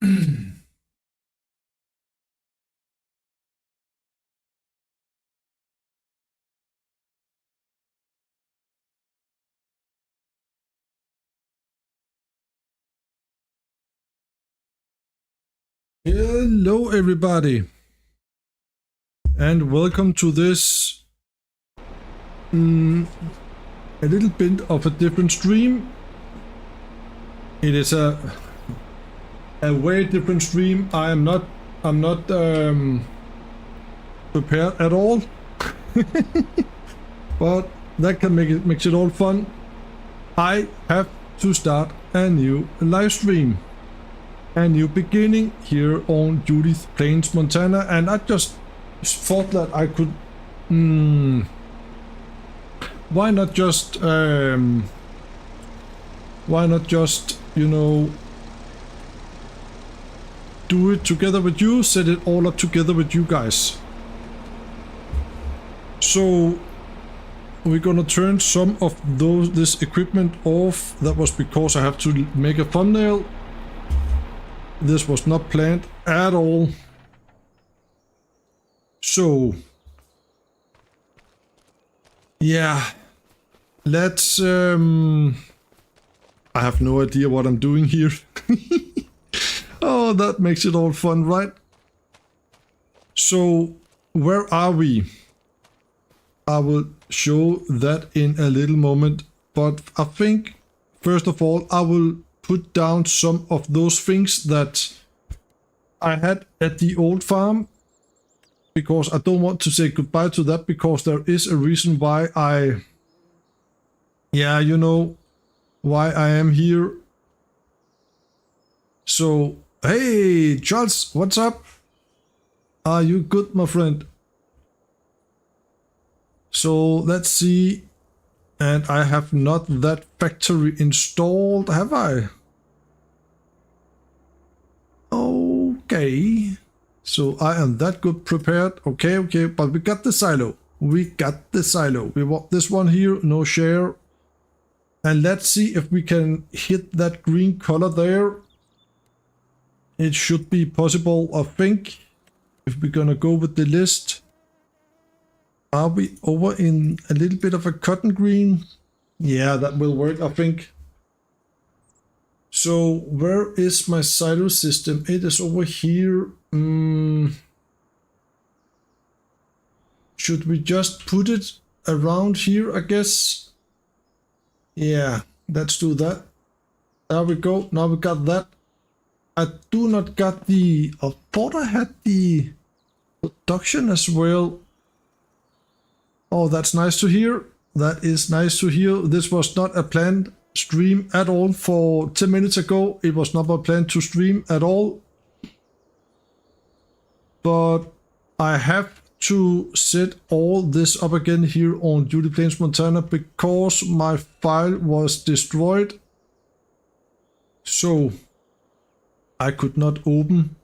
Hello everybody, and welcome to this a little bit of a different stream. It is a very different stream. I'm not prepared at all, but that can makes it all fun. I have to start a new live stream. A new beginning here on Judith Plains, Montana, and I just thought that I could why not just you know, do it together with you, set it all up together with you guys. So we're gonna turn some of this equipment off. That was because I have to make a thumbnail. This was not planned at all. So, yeah, let's, I have no idea what I'm doing here. Oh, that makes it all fun, right? So, where are we? I will show that in a little moment, but I think, first of all, I will put down some of those things that I had at the old farm, because I don't want to say goodbye to that, because there is a reason why you know, why I am here. So, hey, Charles, what's up? Are you good, my friend? So, let's see. And I have not that factory installed, have I? Okay. So I am that good prepared. Okay, but we got the silo. We want this one here, no share. And let's see if we can hit that green color there. It should be possible, I think, if we're gonna go with the list. Are we over in a little bit of a cotton green? Yeah, that will work, I think. So, where is my silo system? It is over here. Should we just put it around here, I guess? Yeah, let's do that. There we go. Now we got that. I do not got the... I thought I had the production as well. Oh, that's nice to hear. That is nice to hear. This was not a planned stream at all for 10 minutes ago. It was not a plan to stream at all. But I have to set all this up again here on Judith Plains, Montana, because my file was destroyed. So I could not open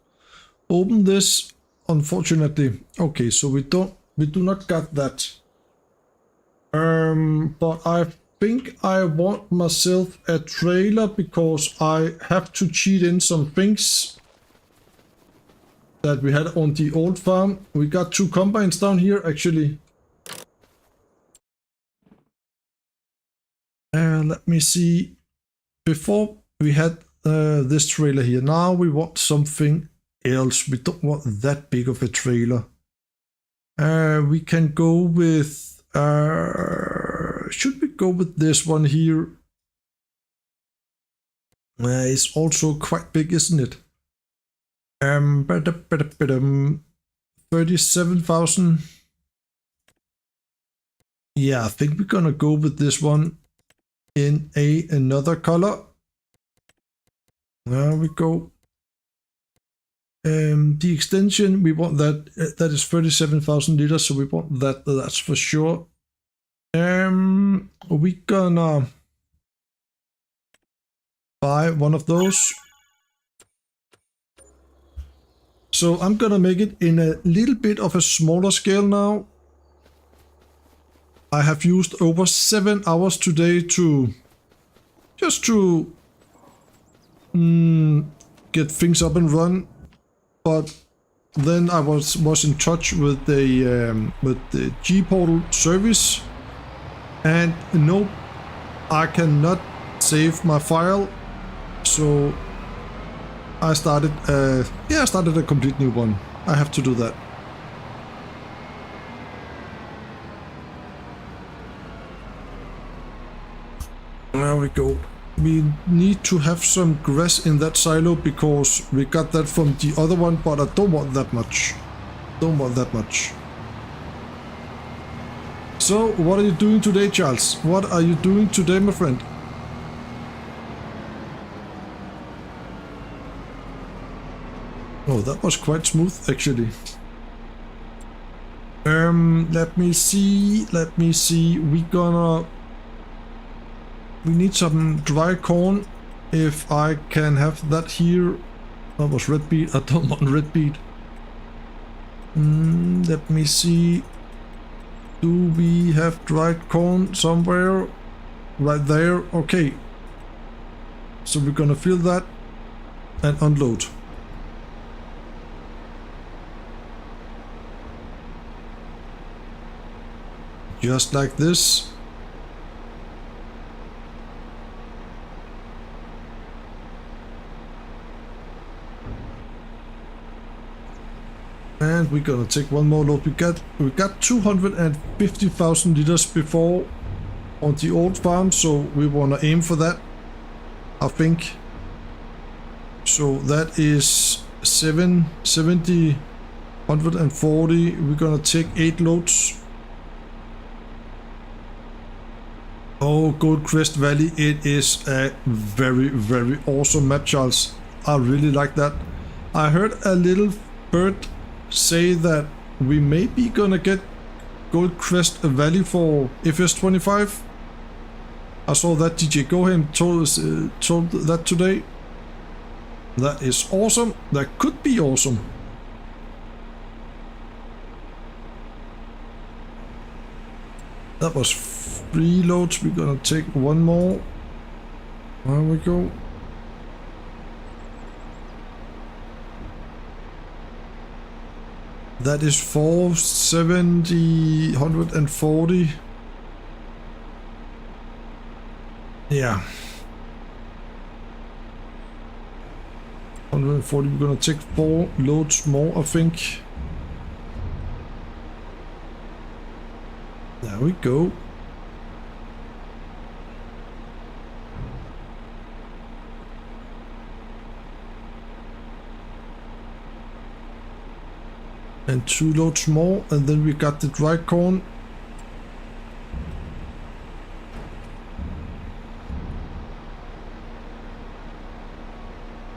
this, unfortunately. Okay, so we do not got that. But I think I want myself a trailer, because I have to cheat in some things that we had on the old farm. We got 2 combines down here, actually. Let me see. Before we had this trailer here. Now we want something else. We don't want that big of a trailer. We can go with... should we go with this one here? It's also quite big, isn't it? 37,000. Yeah, I think we're gonna go with this one in another color. There we go. The extension, we want that. That is 37,000 liters, so we want that. That's for sure. We gonna buy one of those. So I'm gonna make it in a little bit of a smaller scale now. I have used over 7 hours today to get things up and run, but then I was in touch with the G-Portal service, and nope, I cannot save my file, so I started a complete new one. I have to do that. There we go. We need to have some grass in that silo because we got that from the other one, but I don't want that much. Don't want that much. So, what are you doing today, Charles? What are you doing today, my friend? Oh, that was quite smooth, actually. Let me see. We need some dry corn. If I can have that here. That was red beet. I don't want red beet. Let me see. Do we have dried corn somewhere? Right there. Okay. So we're gonna fill that and unload. Just like this. And we're gonna take one more load. We got 250,000 liters before on the old farm, so we wanna aim for that, I think. So that is 70, 140. We're gonna take 8 loads. Oh, Goldcrest Valley, it is a very, very awesome map, Charles. I really like that. I heard a little bird say that we may be gonna get Goldcrest Valley for FS25. I saw that DJ Goham told that today. That is awesome. That could be awesome. That was 3 loads. We're gonna take one more. There we go. That is 470, 140. Yeah. 140, we're gonna take 4 loads more, I think. There we go. And 2 loads more, and then we got the dry corn.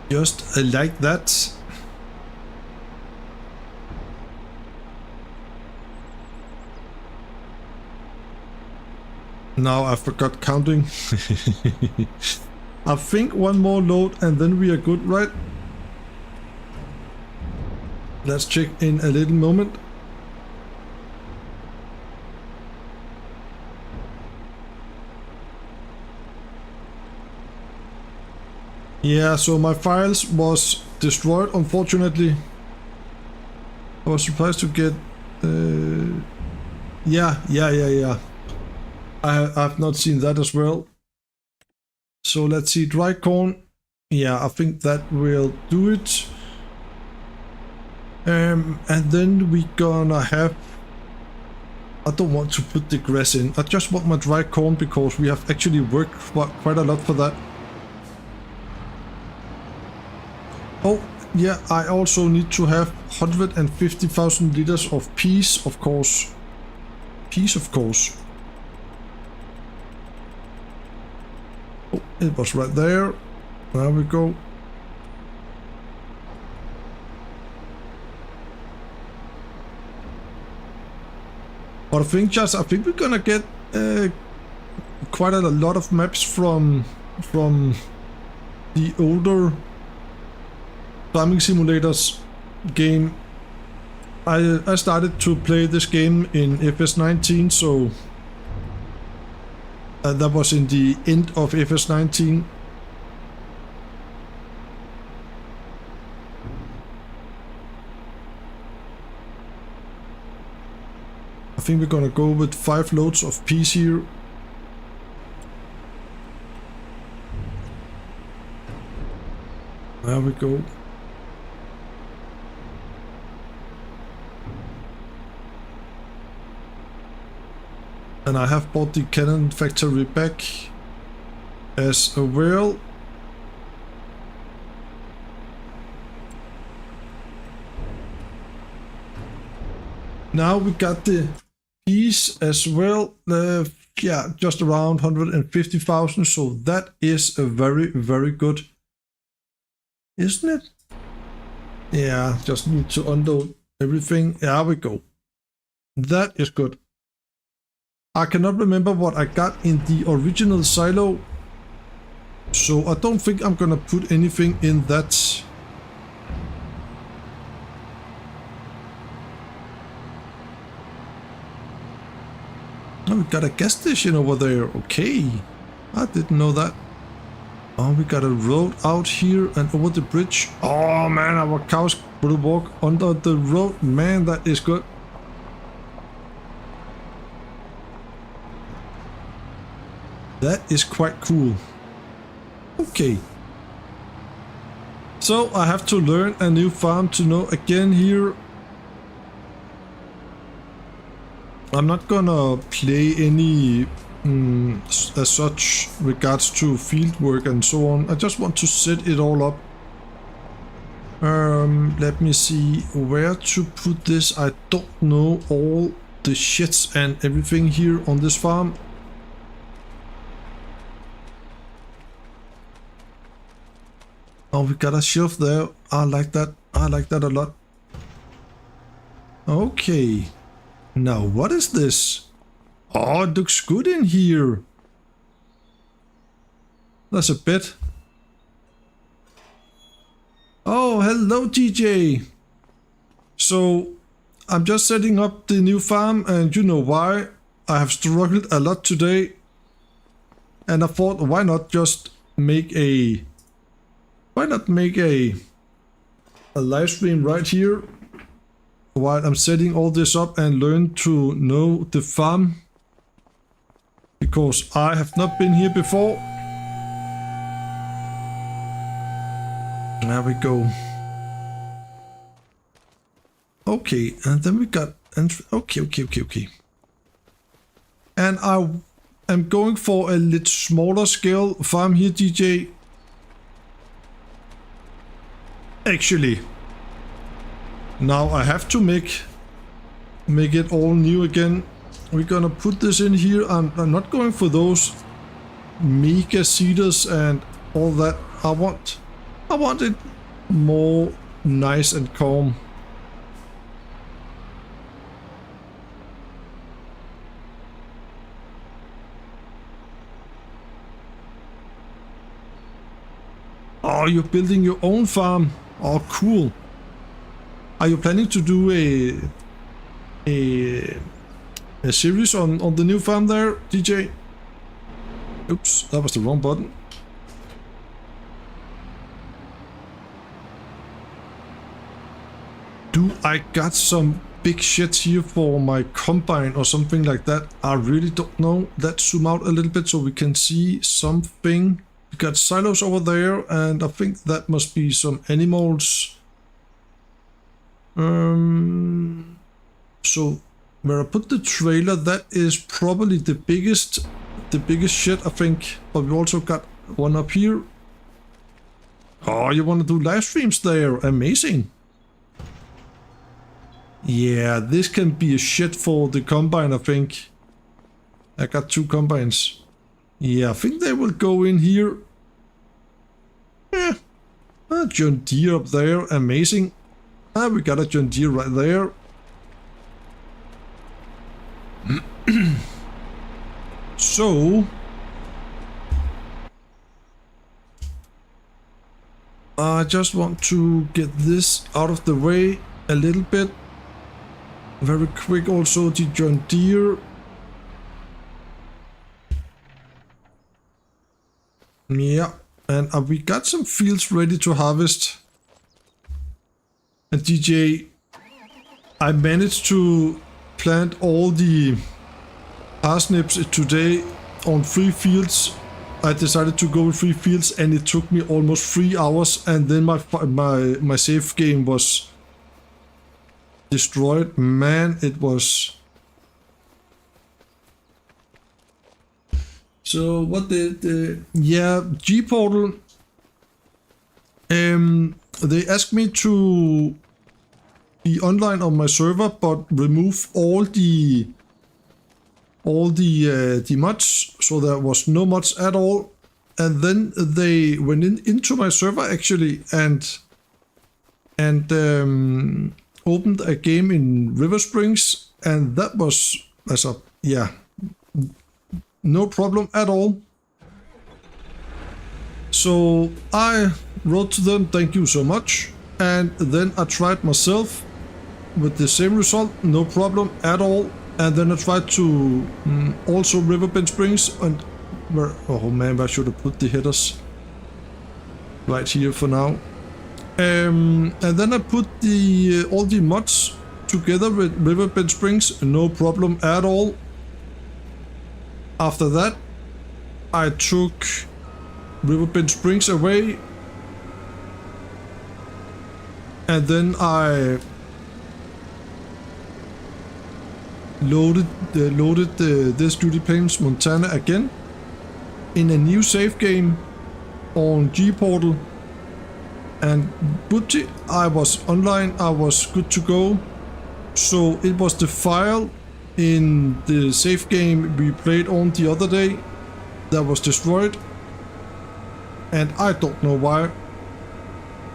Just like that. Now I forgot counting. I think one more load and then we are good, right? Let's check in a little moment. Yeah, so my files was destroyed, unfortunately. I was surprised to get... Yeah. I've not seen that as well. So let's see, dry corn. Yeah, I think that will do it. And then we gonna have... I don't want to put the grass in. I just want my dry corn because we have actually worked quite a lot for that. Oh, yeah, I also need to have 150,000 liters of peas, of course. Peas, of course. Oh, it was right there. There we go. But I think we're gonna get quite a lot of maps from the older farming simulators game. I started to play this game in FS19, so that was in the end of FS19. I think we're gonna go with 5 loads of peas here. There we go. And I have bought the Canon factory back as well. Now we got the piece as well. Yeah, just around 150,000. So that is a very good, isn't it? Yeah, just need to unload everything. There we go. That is good. I cannot remember what I got in the original silo, so I don't think I'm gonna put anything in that. Oh, we got a gas station over there. Okay, I didn't know that. Oh, we got a road out here and over the bridge. Oh man, our cows will walk under the road. Man, that is good. That is quite cool. Okay. So I have to learn a new farm to know again here. I'm not gonna play any as such regards to field work and so on. I just want to set it all up. Let me see where to put this. I don't know all the shits and everything here on this farm. Oh, we got a shelf there. I like that. I like that a lot. Okay. Now, what is this? Oh, it looks good in here. That's a bit. Oh, hello, DJ. So, I'm just setting up the new farm, and you know why. I have struggled a lot today. And I thought, why not just make a... Why not make a live stream right here while I'm setting all this up and learn to know the farm, because I have not been here before. There we go. Okay, and then we got okay. And I am going for a little smaller scale farm here, DJ. Actually, now I have to make it all new again. We're gonna put this in here. I'm not going for those mega cedars and all that. I want it more nice and calm. Oh, you're building your own farm. Oh, cool. Are you planning to do a series on the new farm there, DJ? Oops, that was the wrong button. Do I got some big shit here for my combine or something like that? I really don't know. Let's zoom out a little bit so we can see something. We got silos over there, and I think that must be some animals. So where I put the trailer, that is probably the biggest shit, I think. But we also got one up here. Oh, you want to do live streams there? Amazing. Yeah, this can be a shit for the combine, I think. I got 2 combines. Yeah, I think they will go in here. Yeah. John Deere up there. Amazing. We got a John Deere right there. So... I just want to get this out of the way a little bit. Very quick also, the John Deere. Yeah, and we got some fields ready to harvest. And DJ, I managed to plant all the parsnips today on 3 fields. I decided to go with 3 fields, and it took me almost 3 hours, and then my save game was destroyed. Man, it was. So what G-Portal, they asked me to be online on my server, but remove all the mods, so there was no mods at all. And then they went into my server actually and opened a game in River Springs, and that was no problem at all. So I wrote to them, thank you so much, and then I tried myself with the same result, no problem at all. And then I tried to also Riverbend Springs, and oh man, I should have put the headers right here for now. And then I put all the mods together with Riverbend Springs, no problem at all. After that, I took Riverbend Springs away, and then I loaded this Duty Plains Montana again in a new save game on G-Portal, and booty, I was online, I was good to go. So it was the file in the save game we played on the other day that was destroyed, and I don't know why.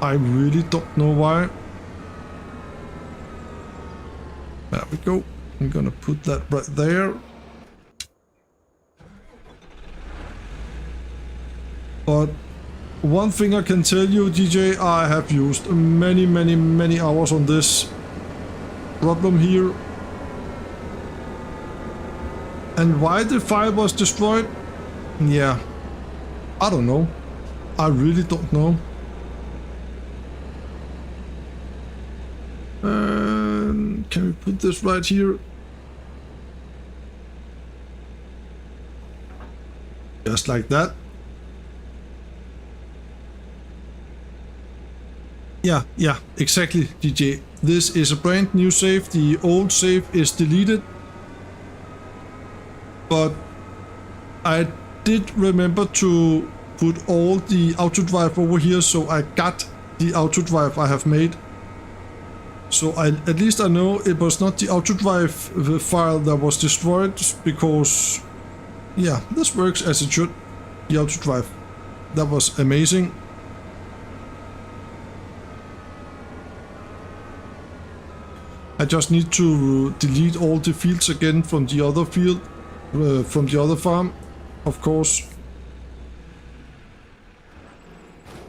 I really don't know why. There we go. I'm gonna put that right there. But one thing I can tell you, DJ, I have used many hours on this problem here. And why the file was destroyed? Yeah, I don't know. I really don't know. Can we put this right here? Just like that. Yeah, exactly, DJ. This is a brand new save. The old save is deleted. But I did remember to put all the auto drive over here, so I got the auto drive I have made. So at least I know it was not the auto drive file that was destroyed, because yeah, this works as it should. The auto drive, that was amazing. I just need to delete all the fields again from the other field, from the other farm, of course.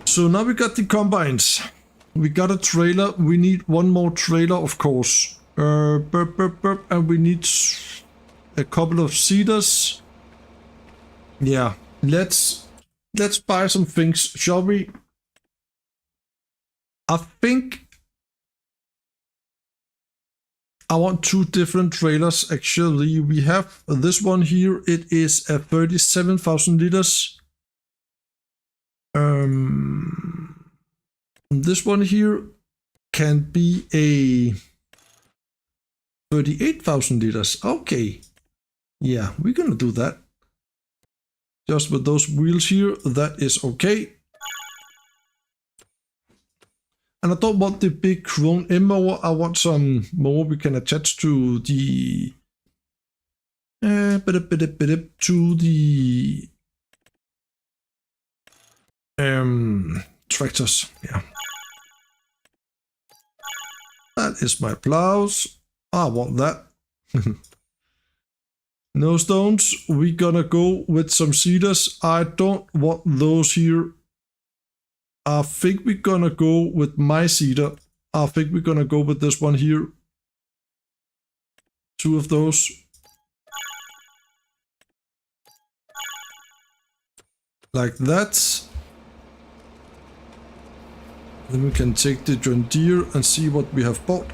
So now we got the combines. We got a trailer. We need one more trailer, of course. And we need a couple of seeders. Yeah, let's buy some things, shall we? I think I want 2 different trailers actually. We have this one here. It is a 37,000 liters. This one here can be a 38,000 liters. Okay. Yeah, we're gonna do that. Just with those wheels here, that is okay. And I don't want the big Chrome M mower. I want some mower we can attach to the tractors. Yeah. That is my plows. I want that. No stones. We're gonna go with some seeders. I don't want those here. I think we're gonna go with my seeder. I think we're gonna go with this one here. 2 of those. Like that. Then we can take the John Deere and see what we have bought.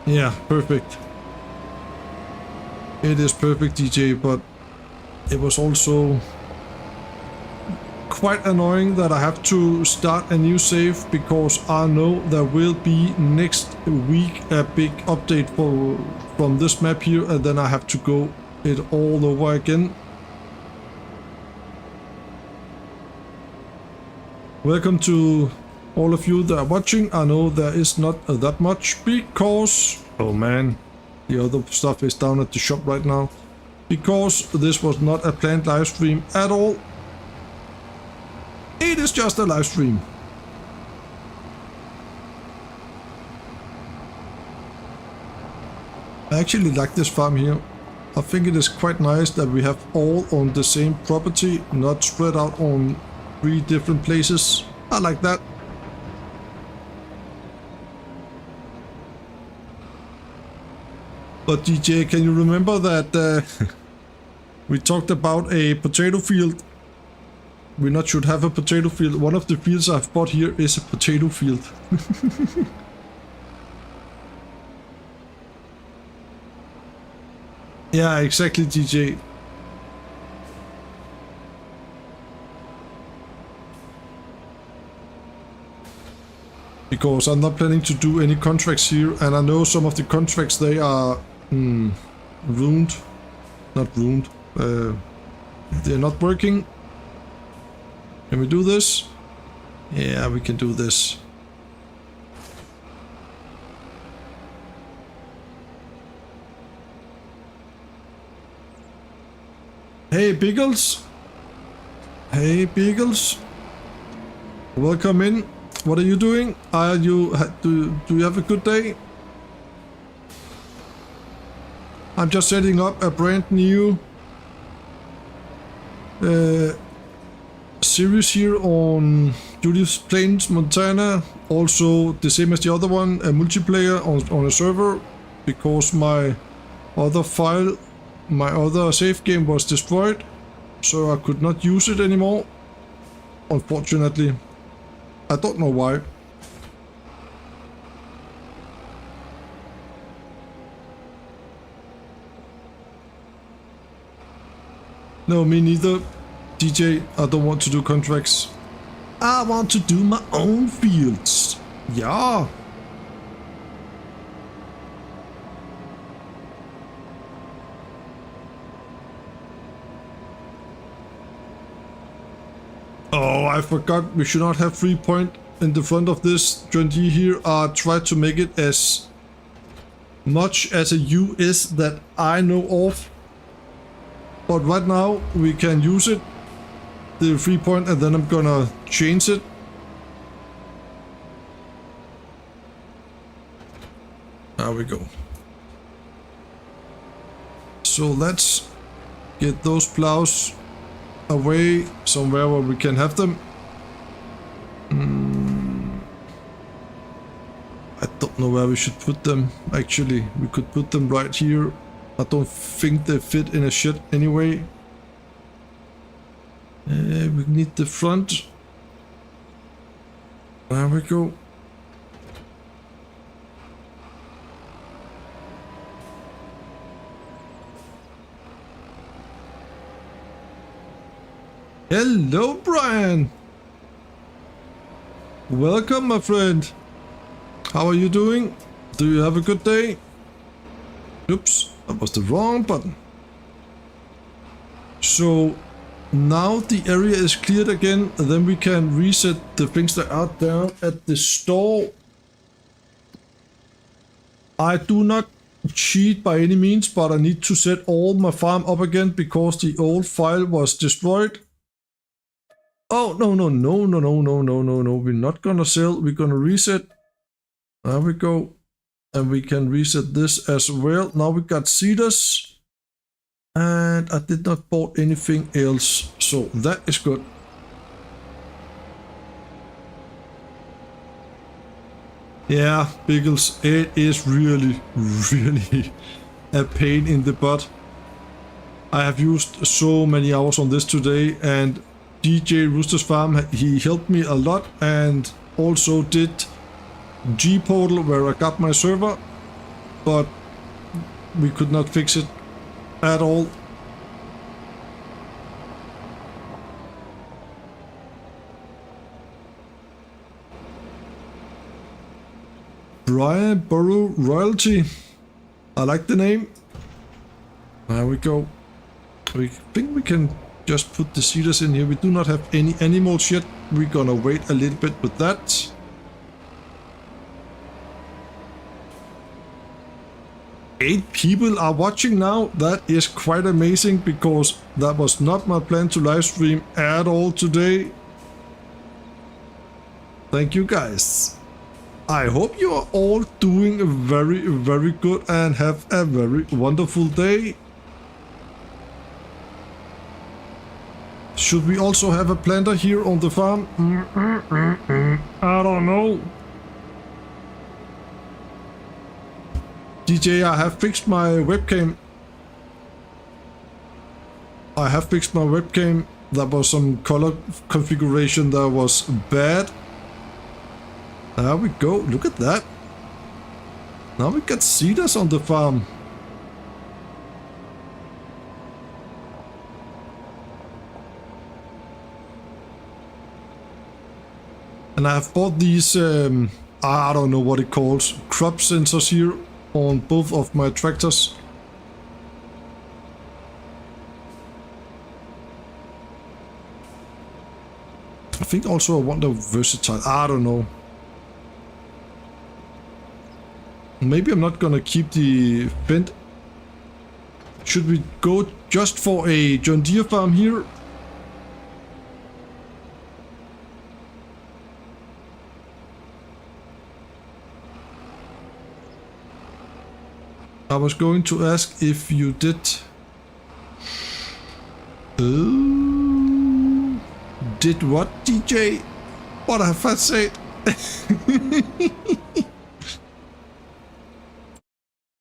Yeah, perfect. It is perfect, DJ, but it was also quite annoying that I have to start a new save because I know there will be next week a big update from this map here, and then I have to go it all over again. Welcome to all of you that are watching. I know there is not that much because, oh man, the other stuff is down at the shop right now, because this was not a planned live stream at all. It is just a live stream. I actually like this farm here. I think it is quite nice that we have all on the same property, not spread out on 3 different places. I like that. But DJ, can you remember that we talked about a potato field? We not should have a potato field. One of the fields I've bought here is a potato field. Yeah, exactly, DJ. Because I'm not planning to do any contracts here, and I know some of the contracts, they are ruined. Not ruined. They're not working. Can we do this? Yeah, we can do this. Hey, Beagles. Hey, Beagles. Welcome in. What are you doing? Do you have a good day? I'm just setting up a brand new series here on Judith's Plains, Montana. Also the same as the other one, a multiplayer on a server, because my other save game was destroyed, so I could not use it anymore, unfortunately. I don't know why. No, me neither. DJ, I don't want to do contracts. I want to do my own fields. Yeah. Oh, I forgot. We should not have 3-point in the front of this 20 here. I tried to make it as much as a US that I know of. But right now we can use it, the 3-point, and then I'm gonna change it. There we go. So let's get those plows away somewhere where we can have them. I don't know where we should put them. Actually, we could put them right here. I don't think they fit in a shed anyway. We need the front. There we go. Hello, Brian. Welcome, my friend. How are you doing? Do you have a good day? Oops, that was the wrong button. So now the area is cleared again, and then we can reset the things that are down at the store. I do not cheat by any means, but I need to set all my farm up again because the old file was destroyed. Oh, no. We're not gonna sell. We're gonna reset. There we go. And we can reset this as well. Now we got cedars. And I did not bought anything else. So that is good. Yeah, Biggles, it is really a pain in the butt. I have used so many hours on this today, and DJ Rooster's Farm, he helped me a lot, and also did G-Portal where I got my server. but we could not fix it at all. Brian Burrow Royalty. I like the name. There we go. We think we can just put the seeders in here. We do not have any animals yet. We're gonna wait a little bit with that. Eight people are watching now. That is quite amazing because that was not my plan to live stream at all today. Thank you guys. I hope you are all doing very, very good and have a very wonderful day. Should we also have a planter here on the farm? I don't know. DJ, I have fixed my webcam. I have fixed my webcam. There was some color configuration that was bad. There we go. Look at that. Now we got cedars on the farm. And I have bought these, I don't know what it calls, crop sensors here on both of my tractors. I think also I want a versatile, I don't know. Maybe I'm not gonna keep the vent. Should we go just for a John Deere farm here? I was going to ask if you did. Did what, DJ? What have I said?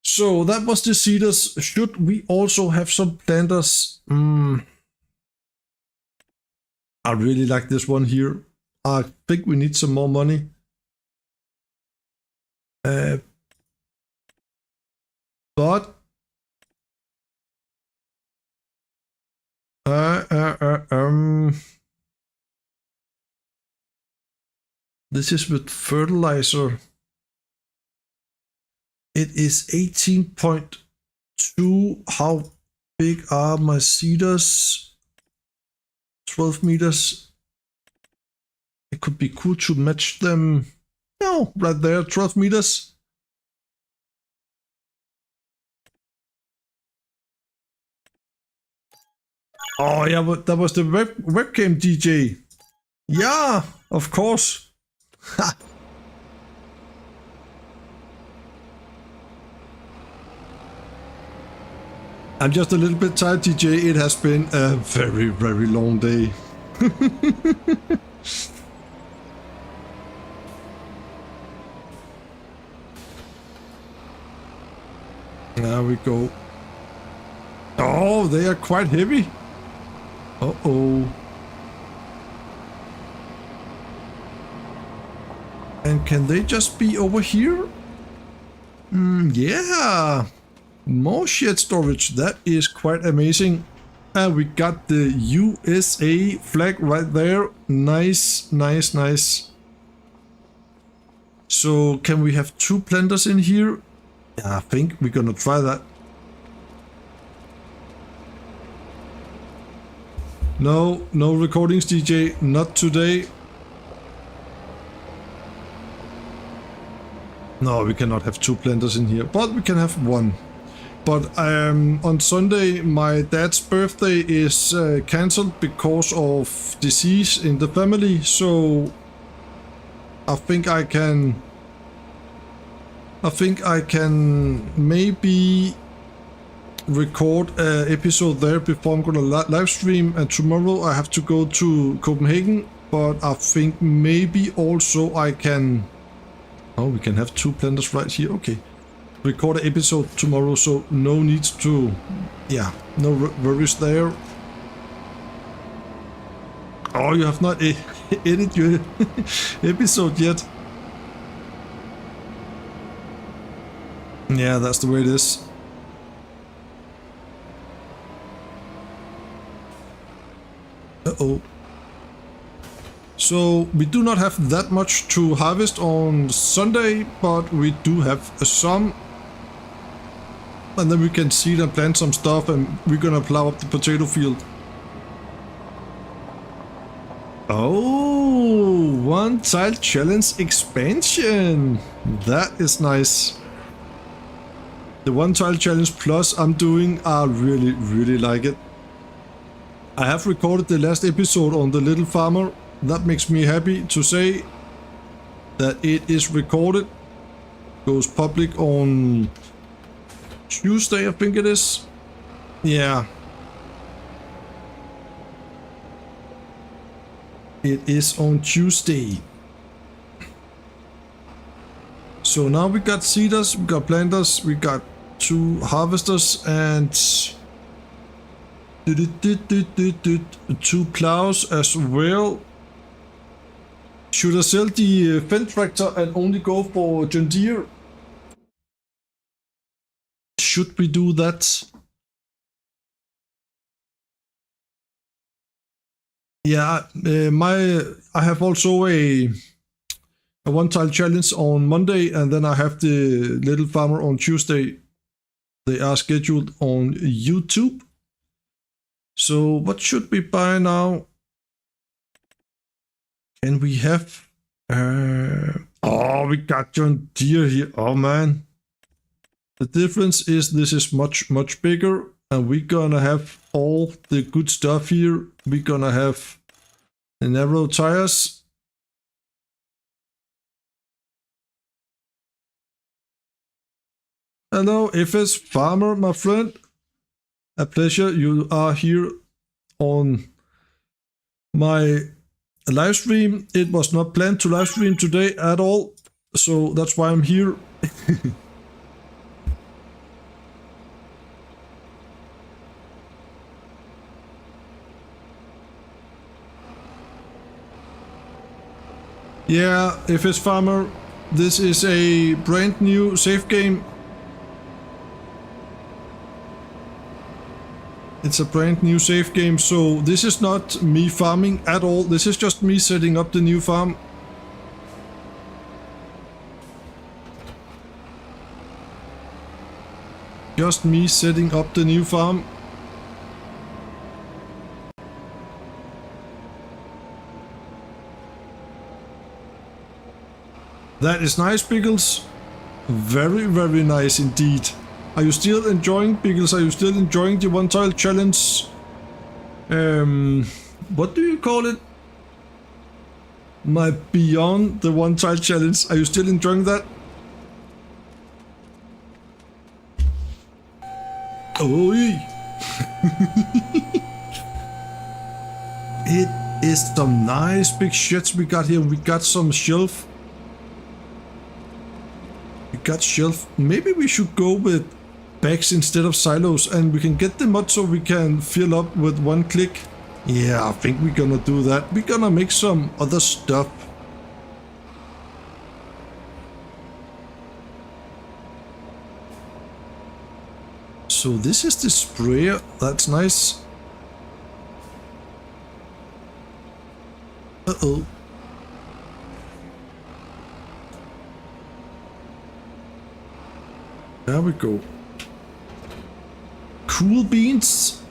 So that was the cedars. Should we also have some planters? I really like this one here. I think we need some more money. But this is with fertilizer. It is 18.2. How big are my cedars? 12 meters. It could be cool to match them. No, right there, 12 meters. Oh yeah, but that was the webcam DJ. Yeah, of course. I'm just a little bit tired, DJ. It has been a very, very long day. There we go. Oh, they are quite heavy. Uh-oh. And can they just be over here? Yeah. More shed storage. That is quite amazing. And we got the USA flag right there. Nice, nice, nice. So can we have 2 planters in here? Yeah, I think we're gonna try that. No, no recordings, DJ. Not today. No, we cannot have 2 planters in here, but we can have 1. But on Sunday, my dad's birthday is cancelled because of disease in the family, so I think I can maybe record an episode there before I'm gonna live stream, and tomorrow I have to go to Copenhagen, but I think maybe also I can... Oh, we can have 2 planters right here, okay. Record an episode tomorrow, so no need to... Yeah, no worries there. Oh, you have not edited your episode yet. Yeah, that's the way it is. Uh-oh. So we do not have that much to harvest on Sunday, but we do have some. And then we can seed and plant some stuff, and we're gonna plow up the potato field. Oh, one tile challenge expansion. That is nice. The one tile challenge plus I'm doing, I really like it. I have recorded the last episode on the little farmer. That makes me happy to say that it is recorded. Goes public on Tuesday, I think it is. Yeah. It is on Tuesday. So now we got seeders, we got planters, we got 2 harvesters and 2 plows as well. Should I sell the Fendt tractor and only go for John Deere? Should we do that? Yeah, I have also a one tile challenge on Monday, and then I have the little farmer on Tuesday. They are scheduled on YouTube. So what should we buy now? And we have oh, we got John Deere here. Oh man, the difference is this is much bigger, and we're gonna have all the good stuff here. We're gonna have the narrow tires. Hello, FS Farmer, my friend. A pleasure you are here on my live stream. It was not planned to live stream today at all, so that's why I'm here. Yeah, FS Farmer, this is a brand new save game. It's a brand new save game, so this is not me farming at all. This is just me setting up the new farm. Just me setting up the new farm. That is nice, Pickles. Very nice indeed. Are you still enjoying, Pickles? Are you still enjoying the one tile challenge? What do you call it? My beyond the one tile challenge. Are you still enjoying that? Oh, it is some nice big sheds we got here. We got some shelf. We got shelf. Maybe we should go with bags instead of silos, and we can get the mod so we can fill up with one click. Yeah, I think we're gonna do that. We're gonna make some other stuff. So this is the sprayer. That's nice. Uh-oh. There we go. Cool beans.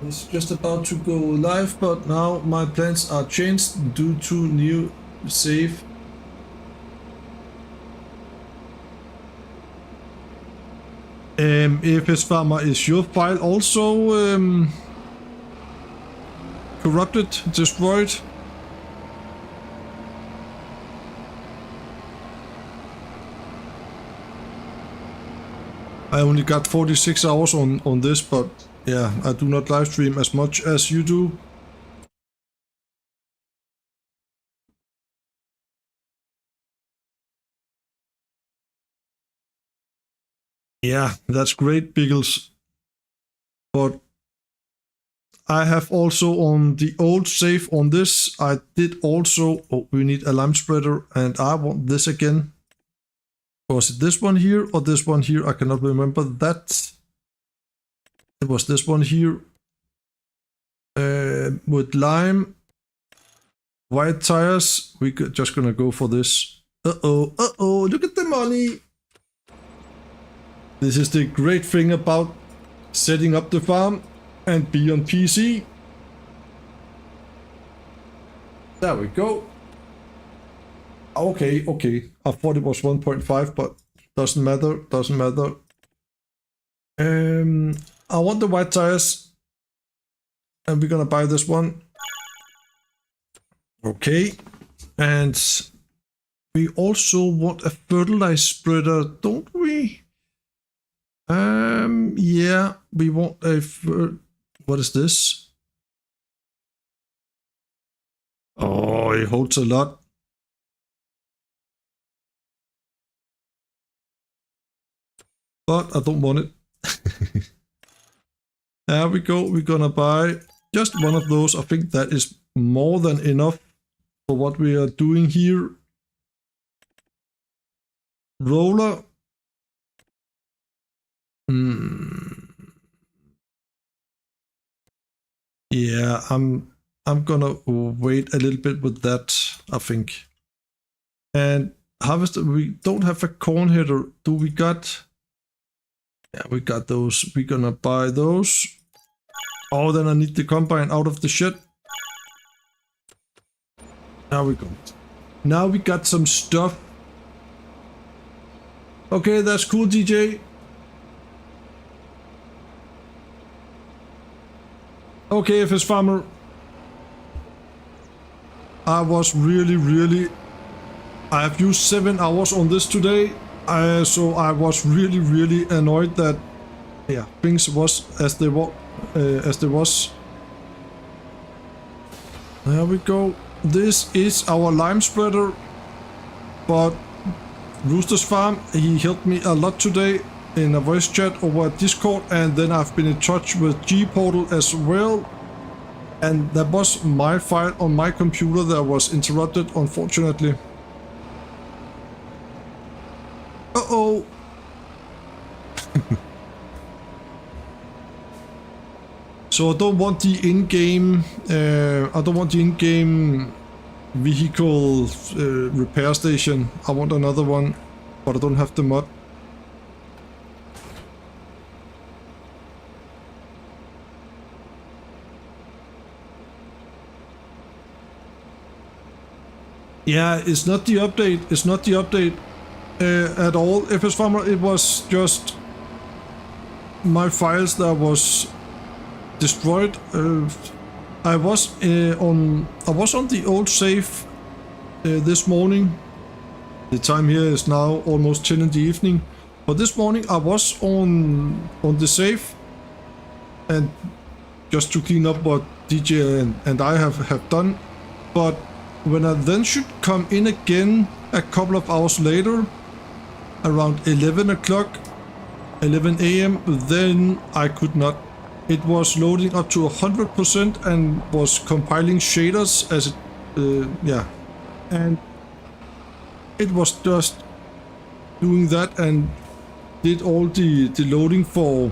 It's just about to go live, but now my plans are changed due to new save. AFS Farmer, is your file also corrupted, destroyed? I only got 46 hours on this, but yeah, I do not live stream as much as you do. Yeah, that's great, Pickles. But I have also on the old save on this, I did also, oh, we need a lime spreader, and I want this again. Was it this one here or this one here? I cannot remember that. It was this one here. With lime, white tires, we're just gonna go for this. Uh-oh, look at the money. This is the great thing about setting up the farm and be on PC. There we go. Okay. I thought it was 1.5, but doesn't matter. I want the white tires, and we're gonna buy this one. Okay, and we also want a fertilizer spreader, don't we? Yeah, we want a. What is this? Oh, it holds a lot. But I don't want it. There we go. We're gonna buy just one of those. I think that is more than enough for what we are doing here. Roller. Yeah, I'm gonna wait a little bit with that, I think. And harvester, we don't have a corn header. Do we got? Yeah, we got those. We're gonna buy those. Oh, then I need the combine out of the shed. There we go. Now we got some stuff. Okay, that's cool, DJ. Okay, FS Farmer. I was really... I have used 7 hours on this today. So I was really annoyed that, yeah, things was as they were, was. There we go. This is our lime spreader, but Rooster's Farm, he helped me a lot today in a voice chat over Discord, and then I've been in touch with G-Portal as well. And that was my file on my computer that was interrupted, unfortunately. Uh-oh. So I don't want the in-game vehicle repair station. I want another one, but I don't have the mod. Yeah, it's not the update. It's not the update at all. FS Farmer, it was just my files that was destroyed. I was on the old save this morning. The time here is now almost 10 in the evening. But this morning I was on the save, and just to clean up what DJ and I have done. But when I then should come in again a couple of hours later, around 11 o'clock, 11 a.m., then I could not. It was loading up to 100% and was compiling shaders as it, yeah. And it was just doing that and did all the loading for,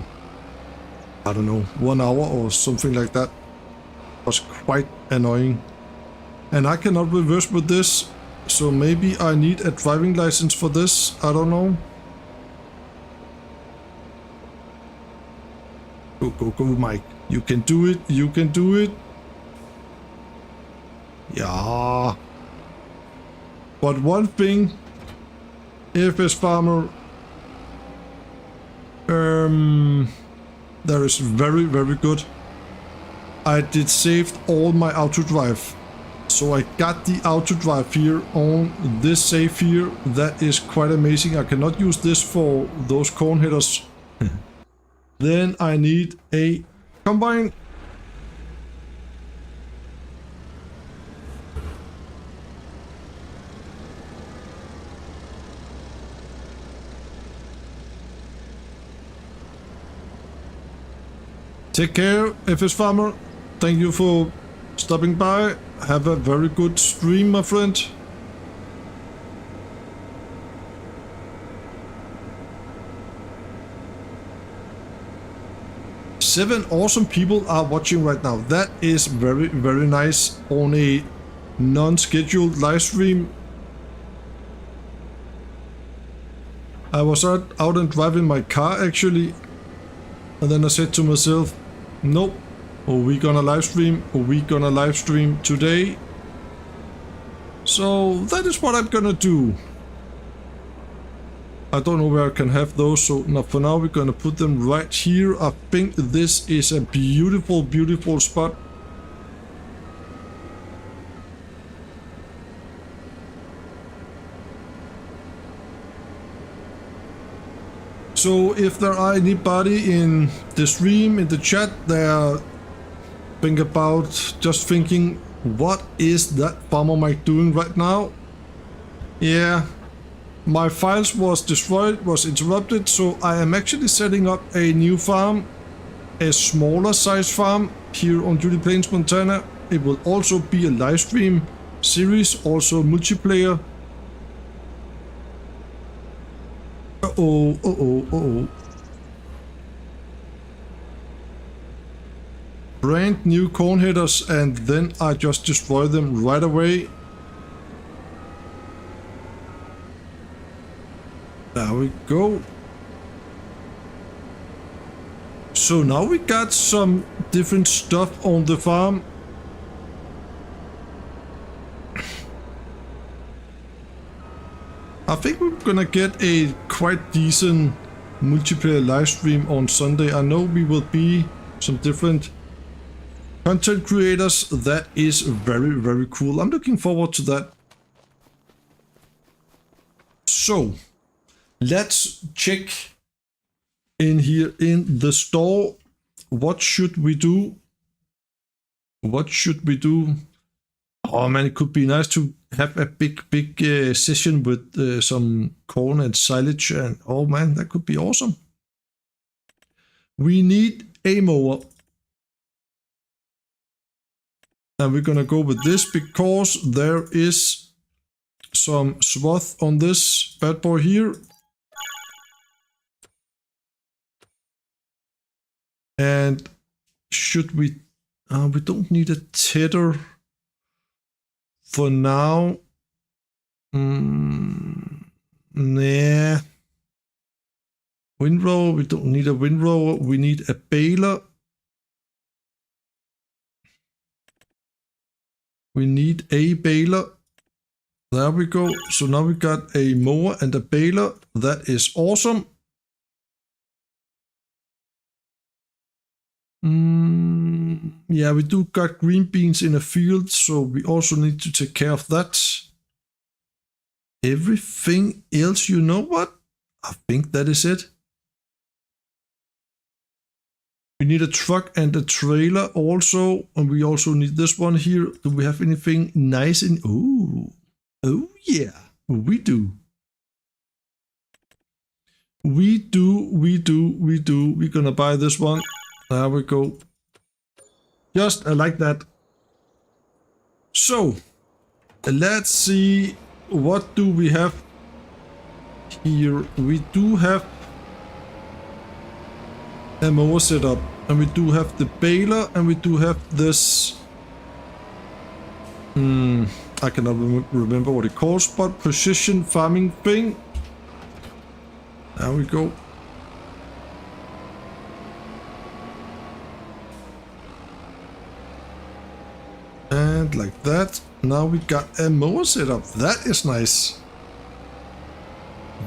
I don't know, 1 hour or something like that. It was quite annoying. And I cannot reverse with this, so maybe I need a driving license for this, I don't know. Go, Mike. You can do it, you can do it. Yeah. But one thing, FS Farmer, that is very good. I did saved all my auto drive. So I got the auto drive here on this save here. That is quite amazing. I cannot use this for those corn headers. Then I need a combine. Take care, FS Farmer. thank you for stopping by. Have a very good stream, my friend. Seven awesome people are watching right now. That is very, very nice on a non-scheduled live stream. I was out and driving my car actually, and then I said to myself, nope, are we gonna live stream? Are we gonna live stream today? So that is what I'm gonna do. I don't know where I can have those, so now for now we're gonna put them right here. I think this is a beautiful, beautiful spot. So if there are anybody in the stream, in the chat, they're thinking, what is that farmer mic doing right now? Yeah. My files was destroyed, was interrupted, so I am actually setting up a new farm, a smaller size farm here on Judith Plains, Montana. It will also be a live stream series, also multiplayer. Uh-oh. Brand new corn headers, and then I just destroy them right away. There we go. So now we got some different stuff on the farm. I think we're gonna get a quite decent multiplayer live stream on Sunday. I know we will be some different content creators. That is very, very cool. I'm looking forward to that. So let's check in here in the store. What should we do? Oh man, it could be nice to have a big session with some corn and silage, and oh man, that could be awesome. We need a mower. And we're gonna go with this because there is some swath on this bad boy here. And should we don't need a tether for now. Nah. Windrower, we don't need a windrower. We need a baler. We need a baler. There we go. So now we got a mower and a baler. That is awesome. Yeah, we do got green beans in a field, so we also need to take care of that. Everything else, you know what? I think that is it. We need a truck and a trailer also, and we also need this one here. Do we have anything nice in? Oh yeah, we do. We do. We're gonna buy this one. There we go. Just like that. So, let's see, what do we have here? We do have a mower setup, and we do have the baler, and we do have this. I cannot remember what it calls, but precision farming thing. There we go. And like that. Now we got a mower setup. That is nice.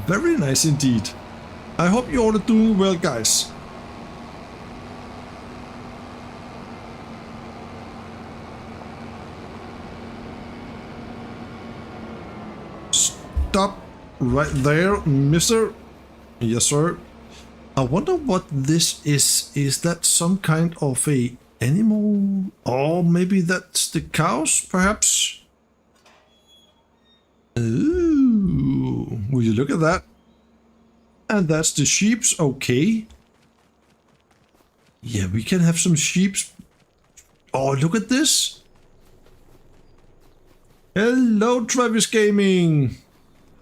Very nice indeed. I hope you all are doing well, guys. Stop right there, mister. Yes, sir. I wonder what this is. Is that some kind of a animal? Or maybe that's the cows, perhaps? Ooh, will you look at that? And that's the sheeps, okay. Yeah, we can have some sheeps Oh, look at this. Hello, Travis Gaming.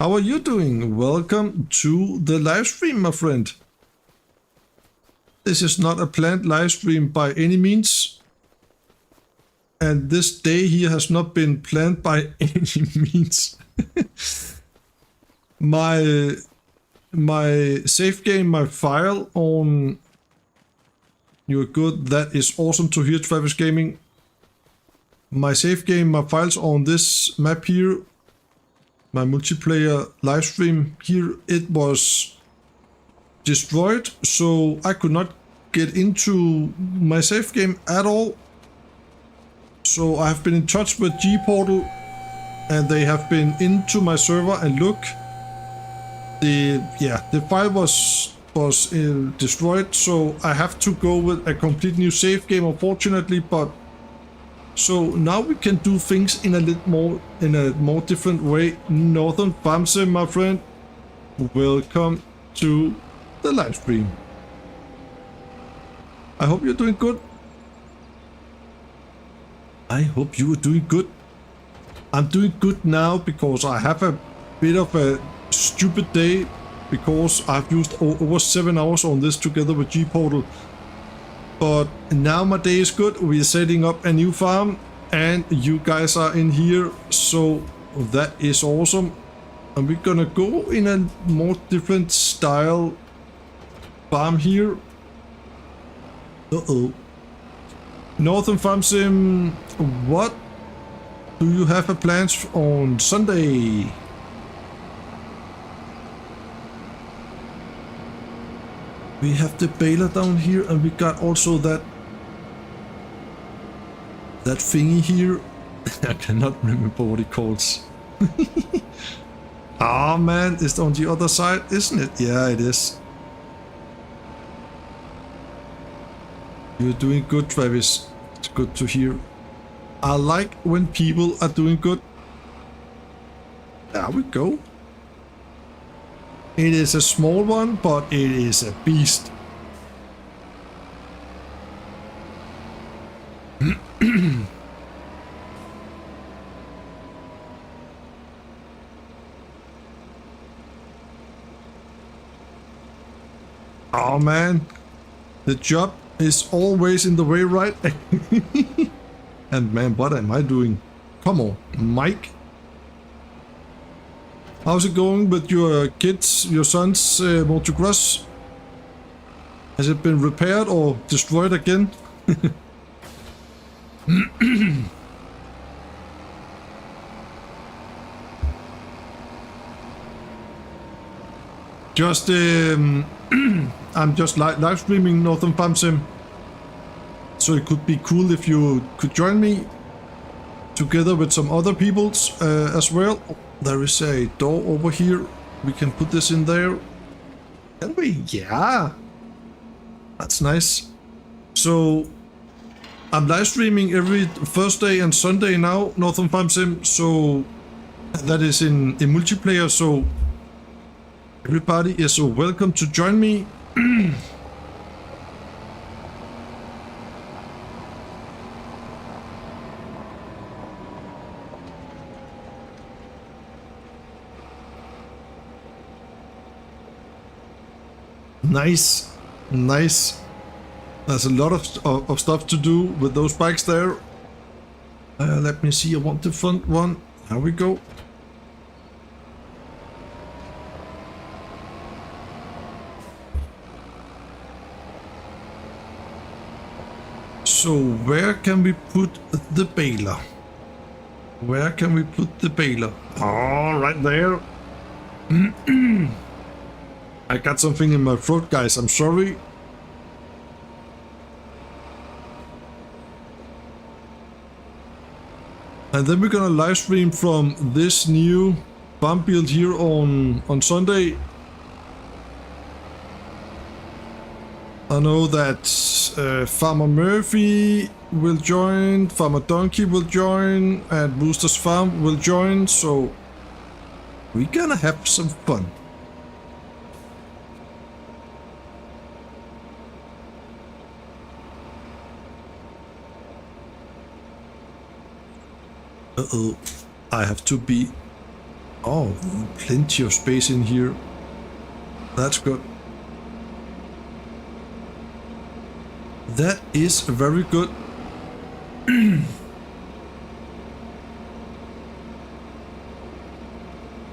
How are you doing? Welcome to the live stream, my friend. This is not a planned live stream by any means. And this day here has not been planned by any means. my save game, my file on... You're good. That is awesome to hear, Travis Gaming. My save game, my files on this map here, my multiplayer live stream here, it was destroyed, so I could not get into my save game at all. So I have been in touch with G-Portal, and they have been into my server and look. The file was destroyed, so I have to go with a complete new save game, unfortunately. But so now we can do things in a more different way. Northern FarmSim, my friend, welcome to the live stream. I hope you're doing good. I hope you are doing good. I'm doing good now because I have a bit of a stupid day because I've used over 7 hours on this together with G-Portal. But now my day is good. We're setting up a new farm and you guys are in here, so that is awesome. And we're gonna go in a more different style farm here. Northern FarmSim, what do you have a plans on Sunday? We have the baler down here, and we got also that thingy here. I cannot remember what it calls. Ah man, it's on the other side, isn't it? Yeah, it is. You're doing good, Travis. It's good to hear. I like when people are doing good. There we go. It is a small one, but it is a beast. Oh man, the job is always in the way, right? And man, what am I doing? Come on, Mike. How's it going with your kids, your son's motocross? Has it been repaired or destroyed again? Just, I'm just live streaming Northern FarmSim. So it could be cool if you could join me together with some other peoples as well. There is a door over here. We can put this in there. Can we? Yeah. That's nice. So I'm live streaming every Thursday and Sunday now, Northern FarmSim. So that is in multiplayer. So everybody is welcome to join me. Nice, nice. There's a lot of stuff to do with those bikes there. Let me see, I want the front one. There we go. So where can we put the baler? Where can we put the baler? Oh, right there. I got something in my throat, guys. I'm sorry. And then we're gonna live stream from this new farm build here on Sunday. I know that Farmer Murphy will join, Farmer Donkey will join, and Rooster's Farm will join, so we're gonna have some fun. Uh-oh. I have to be... Oh, plenty of space in here. That's good. That is very good.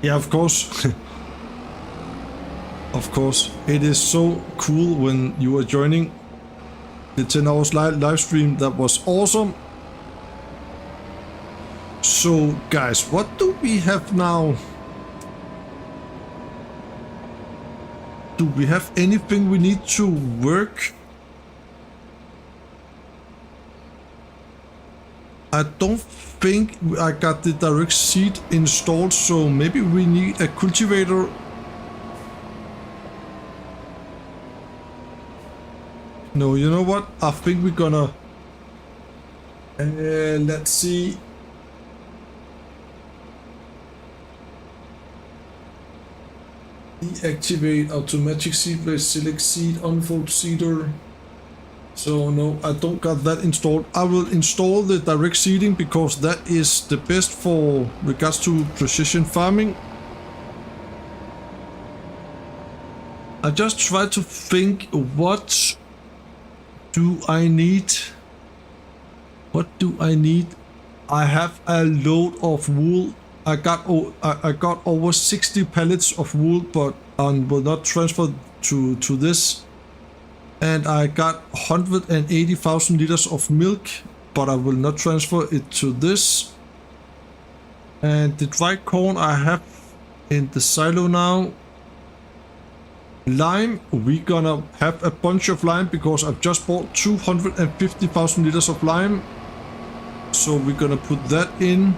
Yeah, of course. Of course. It is so cool when you are joining the 10 hours live stream. That was awesome. So, guys, what do we have now? Do we have anything we need to work? I don't think I got the direct seed installed, so maybe we need a cultivator. No, you know what? I think we're gonna... let's see. Deactivate automatic seed place, select seed, unfold seeder. So no, I don't got that installed. I will install the direct seeding because that is the best for regards to precision farming. I just try to think, what do I need? What do I need? I have a load of wool. I got over 60 pallets of wool, but will not transfer to this. And I got 180,000 liters of milk, but I will not transfer it to this. And the dry corn I have in the silo now. Lime, we're gonna have a bunch of lime because I've just bought 250,000 liters of lime. So we're gonna put that in.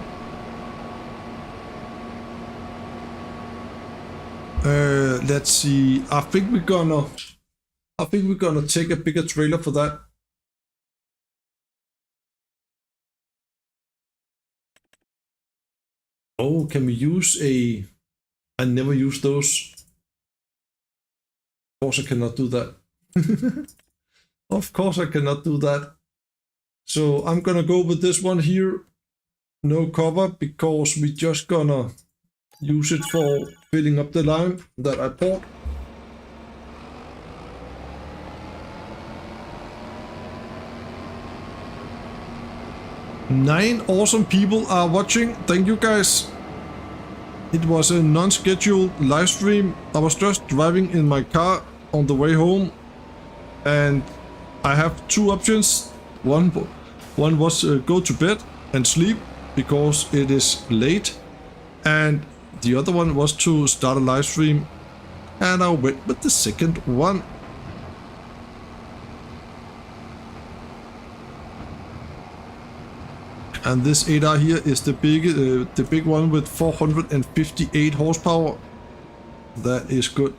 Let's see. I think we're gonna take a bigger trailer for that. Oh, can we use a... I never use those. Of course I cannot do that. Of course I cannot do that. So I'm gonna go with this one here. No cover, because we're just gonna use it for filling up the lime that I bought. Nine awesome people are watching. Thank you guys. It was a non-scheduled live stream. I was just driving in my car on the way home, and I have two options. One was go to bed and sleep because it is late, and the other one was to start a live stream, and I went with the second one. And this 8R here is the big one with 458 horsepower. That is good.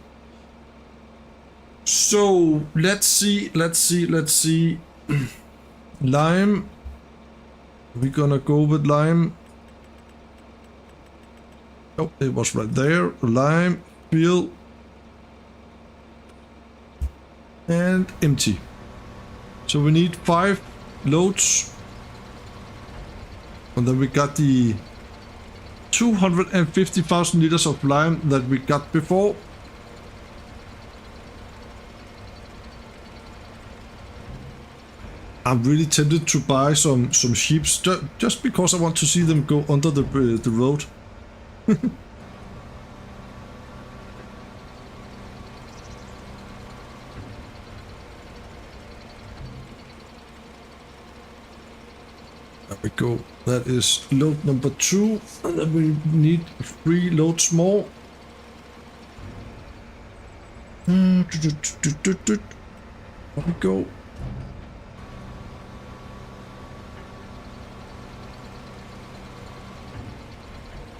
So let's see. Lime. We're gonna go with lime. Oh, it was right there. Lime, fill, and empty. So we need 5 loads. And then we got the 250,000 liters of lime that we got before. I'm really tempted to buy some sheep just because I want to see them go under the road. There we go. That is load number 2, and then we need 3 loads more. There we go.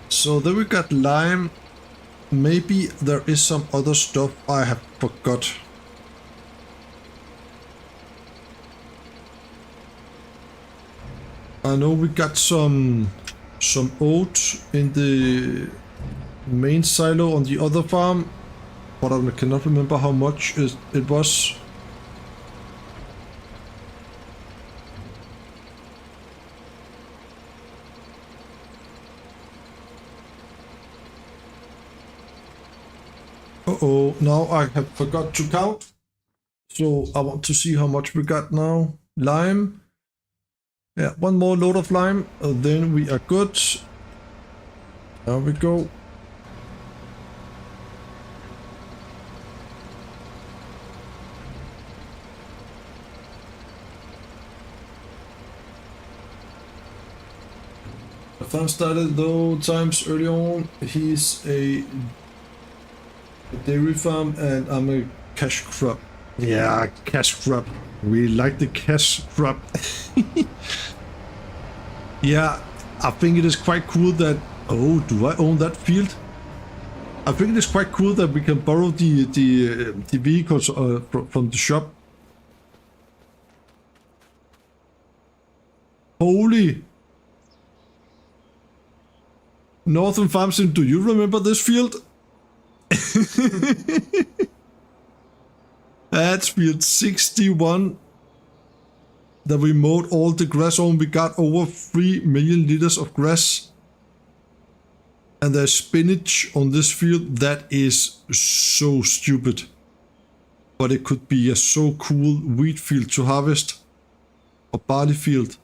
So then we got lime. Maybe there is some other stuff I have forgot. I know we got some oats in the main silo on the other farm, but I cannot remember how much it was. Uh-oh, now I have forgot to count. So I want to see how much we got now. Lime. Yeah, one more load of lime, then we are good. There we go. The farm started though times early on. He's a dairy farm and I'm a cash crop. Yeah, cash crop. We like the cash crop. Yeah, I think it is quite cool that... Oh, do I own that field? I think it is quite cool that we can borrow the vehicles from the shop. Holy... Northern FarmSim, do you remember this field? That's field 61 that we mowed all the grass on. We got over 3 million liters of grass. And there's spinach on this field. That is so stupid. But it could be a so cool wheat field to harvest. Or barley field.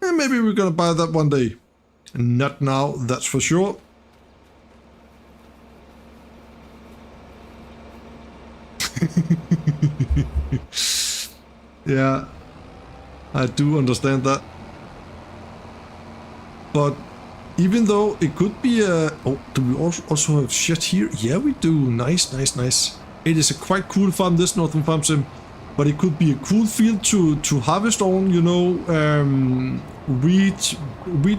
And maybe we're gonna buy that one day. Not now, that's for sure. Yeah, I do understand that. But even though it could be a... Oh, do we also have shit here? Yeah, we do. Nice, nice, nice. It is a quite cool farm, this Northern FarmSim. But it could be a cool field to harvest on, you know, wheat,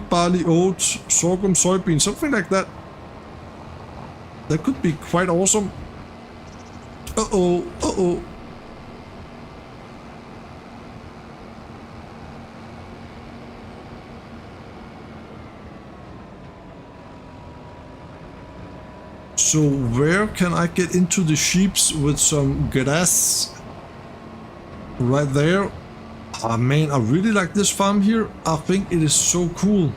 barley, oats, sorghum, soybean, something like that. That could be quite awesome. Uh-oh, uh-oh. So where can I get into the sheeps with some grass? Right there. Oh man, I really like this farm here. I think it is so cool.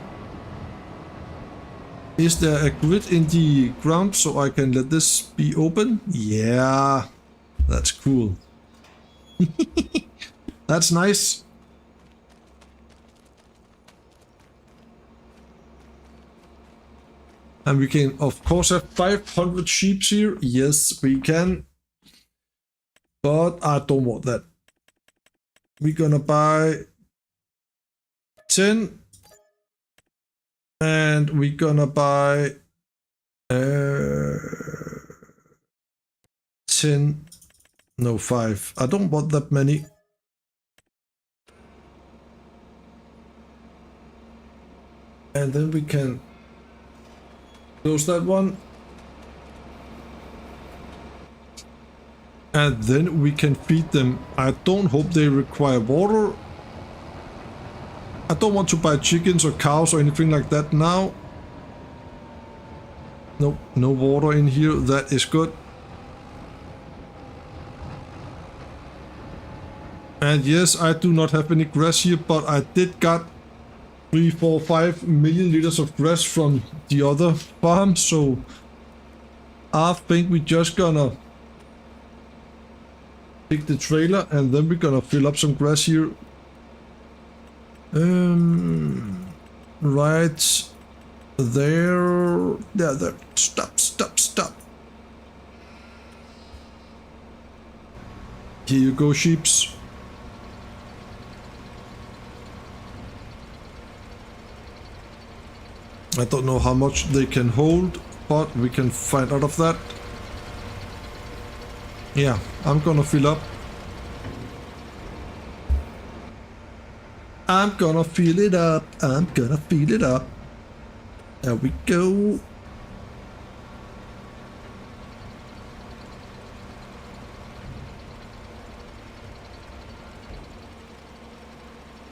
Is there a grid in the ground so I can let this be open? Yeah, that's cool. That's nice. And we can of course have 500 sheep here. Yes, we can. But I don't want that. We're gonna buy 10 and we're gonna buy 10, no 5. I don't want that many. And then we can close that one. And then we can feed them. I don't hope they require water. I don't want to buy chickens or cows or anything like that now. Nope, no water in here. That is good. And yes, I do not have any grass here, but I did got 3, 4, 5 million liters of grass from the other farm. So I think we're just gonna take the trailer and then we're gonna fill up some grass here. Right there. Yeah, there. Stop, stop, stop. Here you go, sheeps. I don't know how much they can hold, but we can find out of that. Yeah, I'm gonna fill up. I'm gonna fill it up. I'm gonna fill it up. There we go.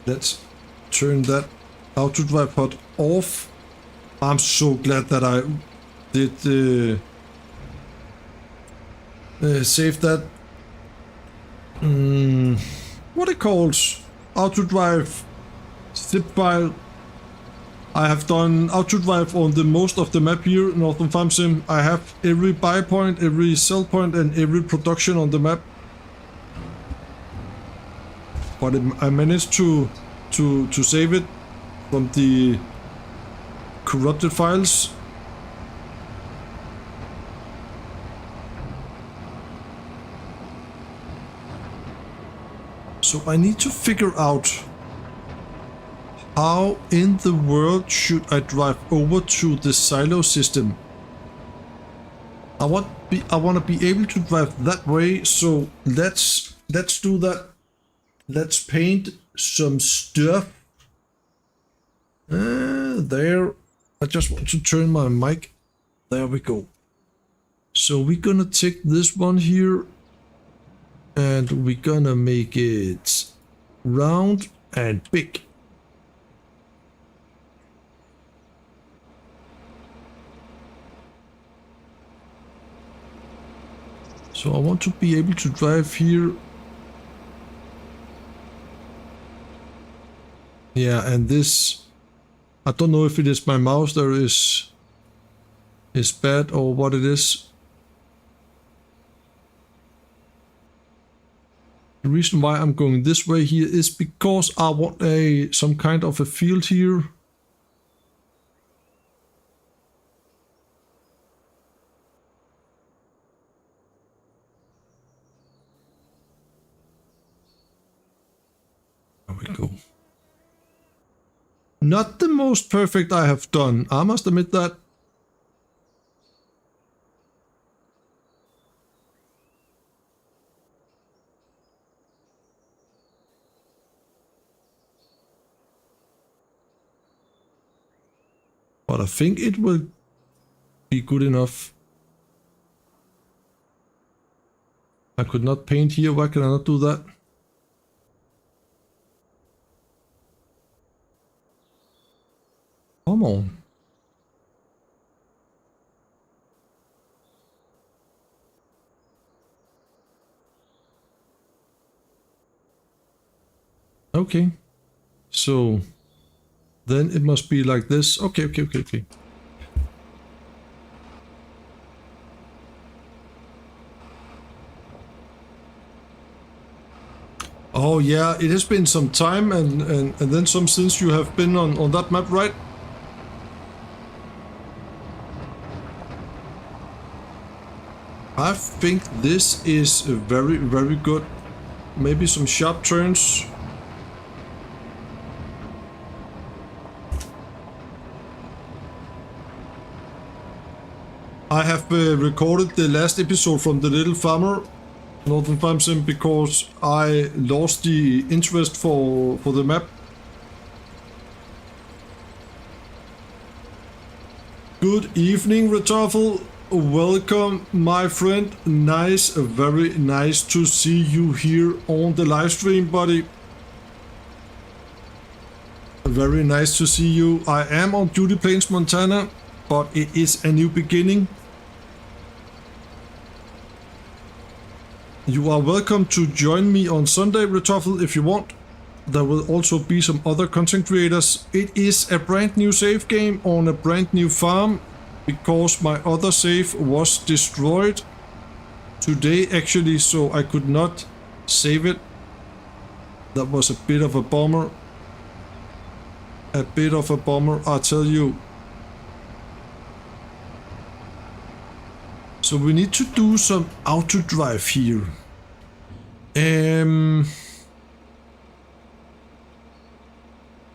Let's turn that auto drive pod off. I'm so glad that I did save that. What it calls auto drive zip file. I have done auto drive on the most of the map here in Northern FarmSim. I have every buy point, every sell point, and every production on the map. But I managed to save it from the corrupted files. So I need to figure out how in the world should I drive over to the silo system. I want to be able to drive that way, so let's do that. Let's paint some stuff. There. I just want to turn my mic. There we go. So we're gonna take this one here and we're gonna make it round and big. So I want to be able to drive here. Yeah, and this, I don't know if it is my mouse that is bad or what it is. The reason why I'm going this way here is because I want some kind of a field here. There we go. Not the most perfect I have done, I must admit that. But I think it will be good enough. I could not paint here, why can I not do that? Come on. Okay. So then it must be like this. Okay. Oh yeah, it has been some time and then some since you have been on that map, right? I think this is very, very good. Maybe some sharp turns. I have recorded the last episode from the Little Farmer, Northern FarmSim, because I lost the interest for the map. Good evening, Retoffel. Welcome, my friend. Nice, very nice to see you here on the live stream, buddy. Very nice to see you. I am on Duty Plains, Montana, but it is a new beginning. You are welcome to join me on Sunday, Retoffel, if you want. There will also be some other content creators. It is a brand new save game on a brand new farm, because my other save was destroyed today actually, so I could not save it. That was a bit of a bummer. A bit of a bummer, I tell you. So we need to do some auto drive here.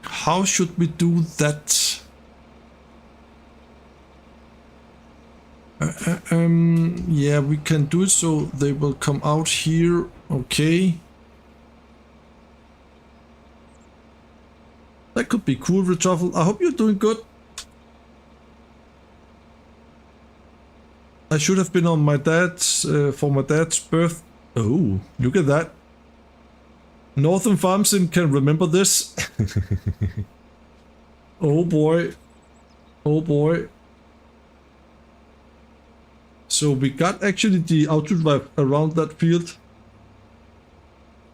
How should we do that? Yeah, we can do it so they will come out here. Okay. That could be cool, Retoffel. I hope you're doing good. I should have been on my dad's, for my dad's birth. Oh, look at that. Northern FarmSim can remember this. Oh boy. Oh boy. So we got actually the auto drive around that field.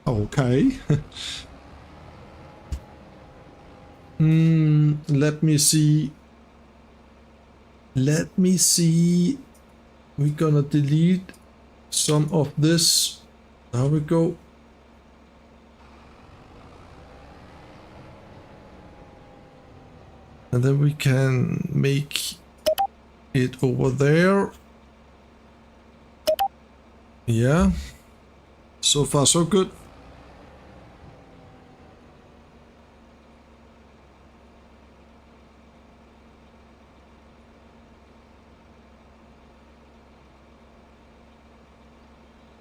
Okay. Let me see. Let me see. We're gonna delete some of this. There we go. And then we can make it over there. Yeah. So far so good.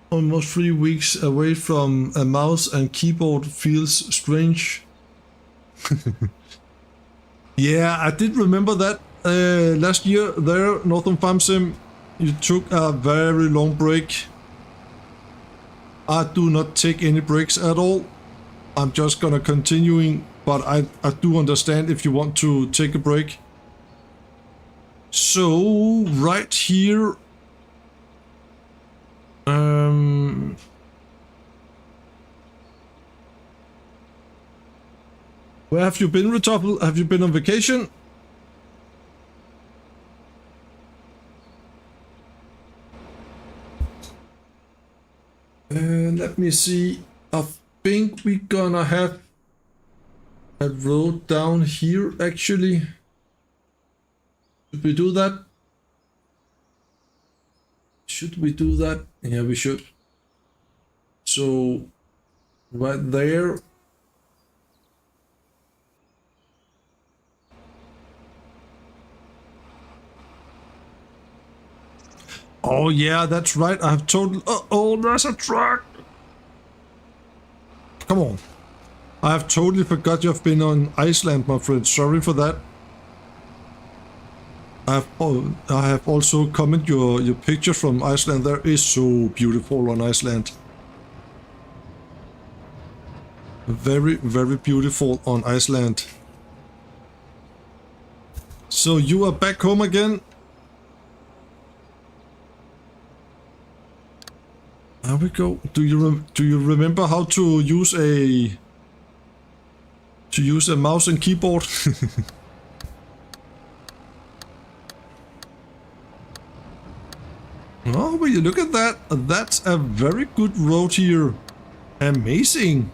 Almost 3 weeks away from a mouse and keyboard feels strange. Yeah, I did remember that last year there, Northern FarmSim, you took a very long break. I do not take any breaks at all. I'm just gonna continuing, but I do understand if you want to take a break. So right here, where have you been, Retoffel? Have you been on vacation? Let me see. I think we're gonna have a road down here actually. Should we do that? Should we do that? Yeah, we should. So right there. Oh yeah, that's right. I have totally. Oh, there's a truck. Come on. I have totally forgot you've been on Iceland, my friend. Sorry for that. I have also commented your picture from Iceland. There is so beautiful on Iceland. Very, very beautiful on Iceland. So you are back home again? There we go. Do you remember how to use a mouse and keyboard? Oh, will you look at that? That's a very good road here. Amazing.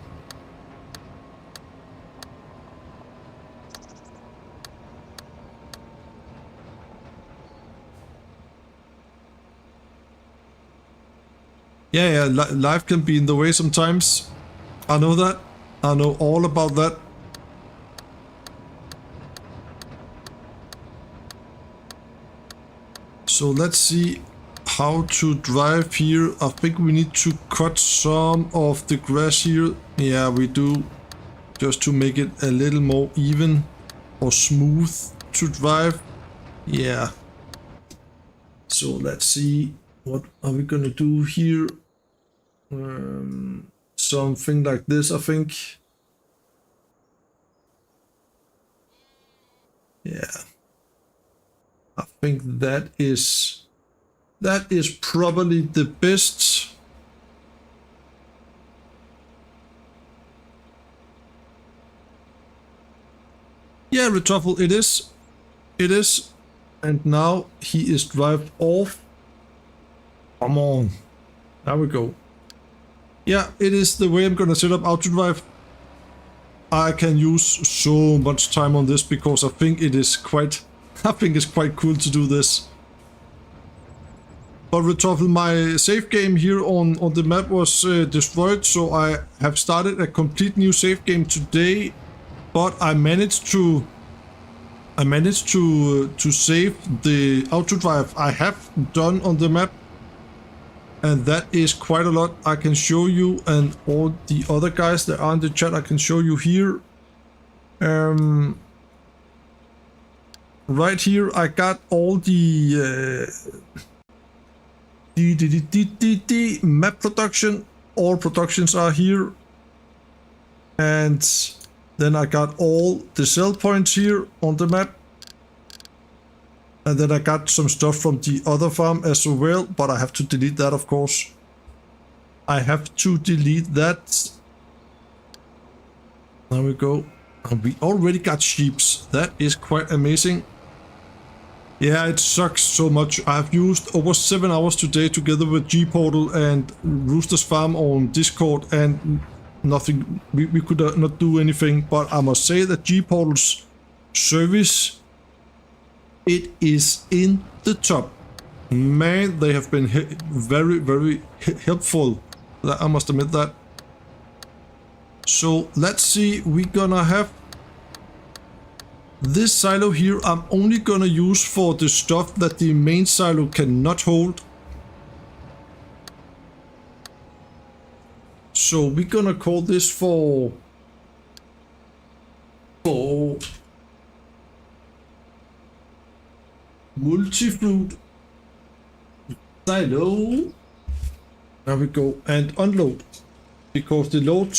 Yeah, life can be in the way sometimes. I know that. I know all about that. So let's see how to drive here. I think we need to cut some of the grass here. Yeah, we do. Just to make it a little more even or smooth to drive. Yeah. So let's see. What are we gonna do here? Something like this, I think. Yeah. I think that is probably the best. Yeah, Retoffel, it is. It is. And now he is drive off. Come on. There we go. Yeah, it is the way I'm gonna set up auto drive. I can use so much time on this because I think it's quite cool to do this. But Retoffel, my save game here on the map was destroyed, so I have started a complete new save game today. But I managed to save the auto drive I have done on the map. And that is quite a lot. I can show you, and all the other guys that are in the chat, I can show you here. Right here, I got all the map production. All productions are here. And then I got all the sell points here on the map. And then I got some stuff from the other farm as well, but I have to delete that, of course. I have to delete that. There we go. And we already got sheeps. That is quite amazing. Yeah, it sucks so much. I've used over 7 hours today together with G-Portal and Rooster's Farm on Discord, and nothing. We could not do anything. But I must say that G-Portal's service, it is in the top. Man, they have been very, very helpful. I must admit that. So let's see. We're gonna have this silo here. I'm only gonna use for the stuff that the main silo cannot hold. So we're gonna call this for multi-fruit silo. There we go. And unload, because the load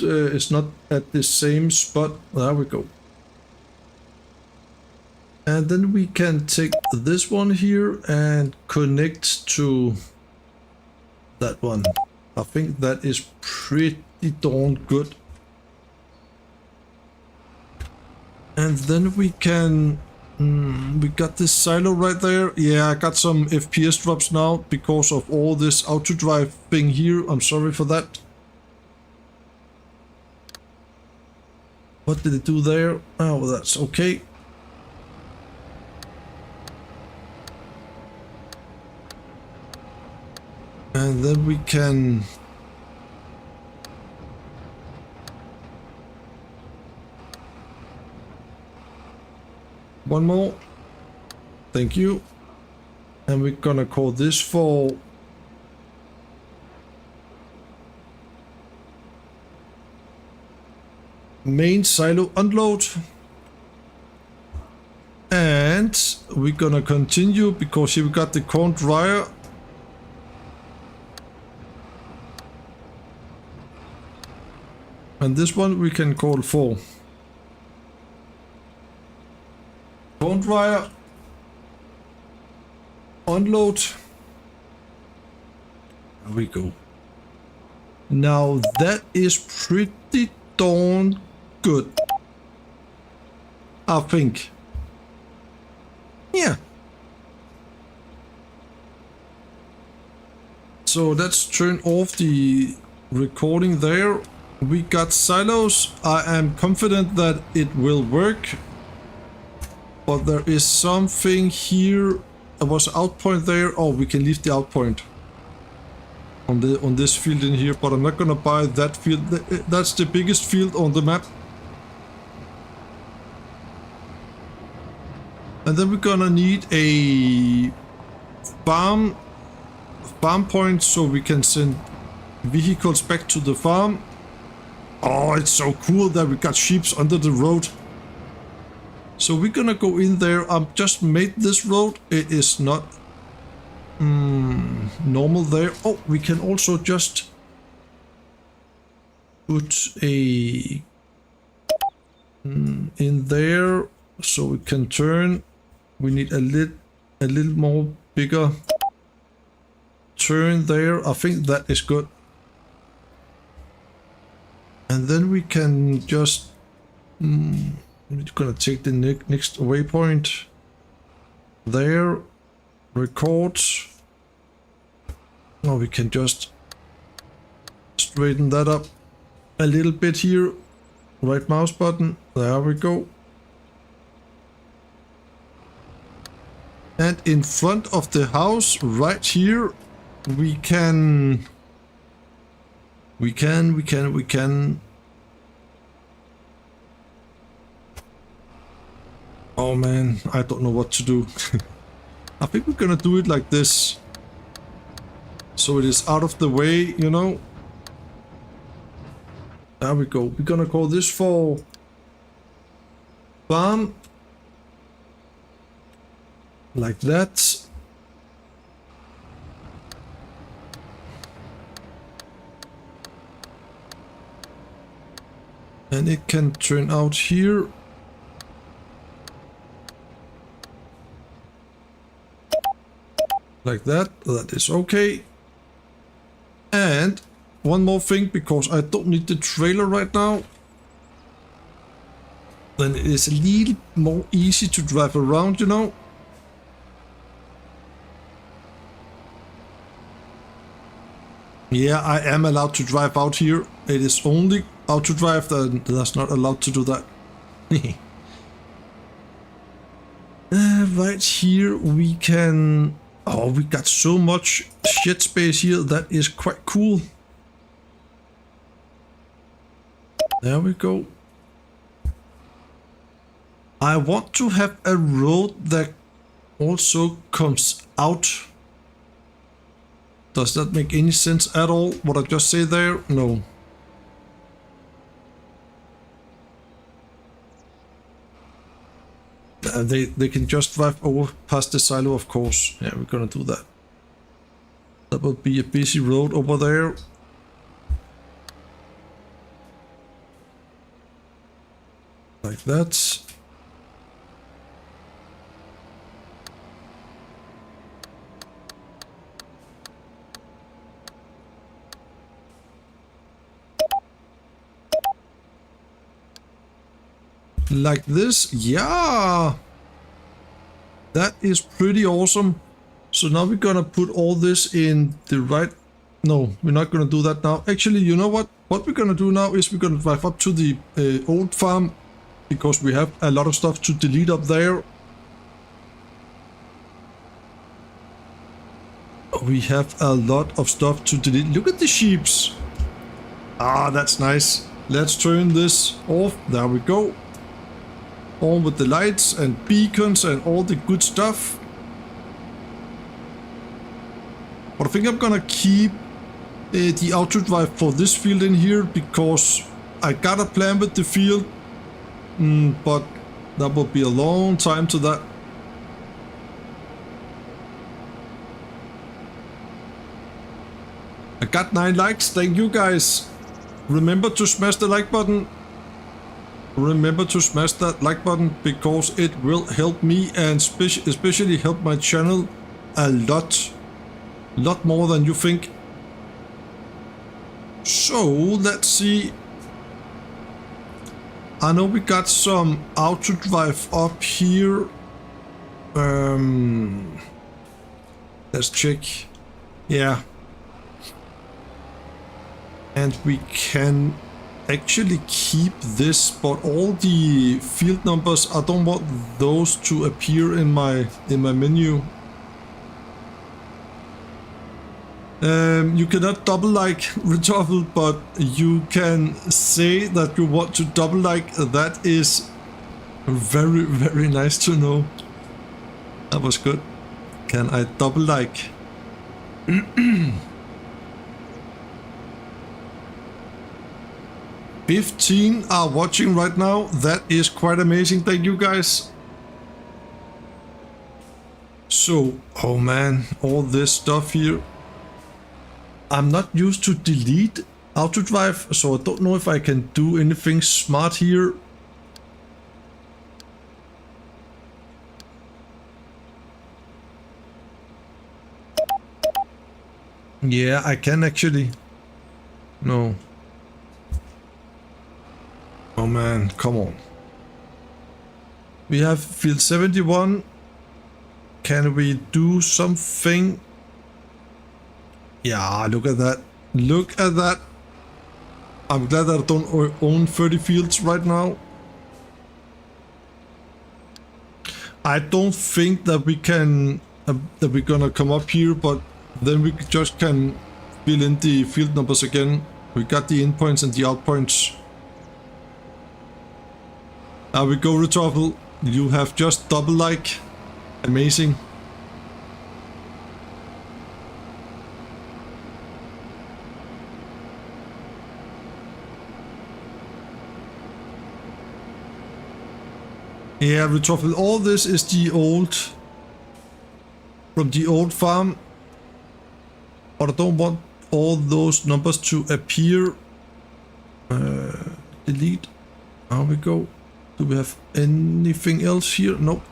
is not at the same spot. There we go. And then we can take this one here and connect to that one. I think that is pretty darn good. And then we can... we got this silo right there. Yeah, I got some FPS drops now because of all this auto drive thing here. I'm sorry for that. What did it do there? Oh, well, that's okay. And then we can... one more. Thank you. And we're gonna call this for... main silo unload. And we're gonna continue because here we got the corn dryer. And this one we can call for corn dryer unload. There we go. Now that is pretty darn good, I think. Yeah. So let's turn off the recording there. We got silos. I am confident that it will work. But there is something here. There was an out point there. Oh, we can leave the out point on this field in here, but I'm not gonna buy that field. That's the biggest field on the map. And then we're gonna need a farm point so we can send vehicles back to the farm. Oh, it's so cool that we got sheep under the road. So we're gonna go in there. I've just made this road. It is not normal there. Oh, we can also just put a in there so we can turn. We need a little more bigger turn there. I think that is good. And then we can just we're gonna take the next waypoint there, record. Now we can just straighten that up a little bit here. Right mouse button, there we go. And in front of the house right here we can oh man, I don't know what to do. I think we're gonna do it like this, so it is out of the way, you know. There we go. We're gonna call this for farm, like that. And it can turn out here. Like that. That is okay. And one more thing, because I don't need the trailer right now. then it is a little more easy to drive around, you know. Yeah, I am allowed to drive out here. It is only auto drive that's not allowed to do that. Right here we can... Oh, we got so much shit space here. That is quite cool. There we go. I want to have a road that also comes out. Does that make any sense at all, what I just say there? No. They can just drive over past the silo, of course. Yeah, we're gonna do that. That will be a busy road over there. Like that. Like this, yeah, that is pretty awesome. So now we're gonna put all this in the right... No, we're not gonna do that now. Actually, you know what we're gonna do now is we're gonna drive up to the old farm, because we have a lot of stuff to delete up there. We have a lot of stuff to delete. Look at the sheeps. Ah, that's nice. Let's turn this off. There we go. On with the lights and beacons and all the good stuff. But I think I'm gonna keep the auto drive for this field in here, because I got a plan with the field, but that will be a long time to that. I got 9 likes, thank you guys. Remember to smash the like button. Remember to smash that like button, because it will help me and especially help my channel a lot more than you think. So let's see. I know we got some auto drive up here. Let's check. Yeah. And we can actually keep this, but all the field numbers, I don't want those to appear in my menu. You cannot double like Retofel, but you can say that you want to double like. That is very, very nice to know. That was good. Can I double like? 15 are watching right now. That is quite amazing. Thank you guys. So, oh man, all this stuff here. I'm not used to delete auto drive, so I don't know if I can do anything smart here. Yeah, I can actually. No. Oh man, come on. We have field 71. Can we do something? Yeah, look at that. Look at that. I'm glad that I don't own 30 fields right now. I don't think that we can, that we're gonna come up here, but then we just can fill in the field numbers again. We got the in points and the out points. There we go, Retofel. You have just double like. Amazing. Yeah, Retofel, all this is the old, from the old farm, but I don't want all those numbers to appear. Delete. There we go. Do we have anything else here? Nope.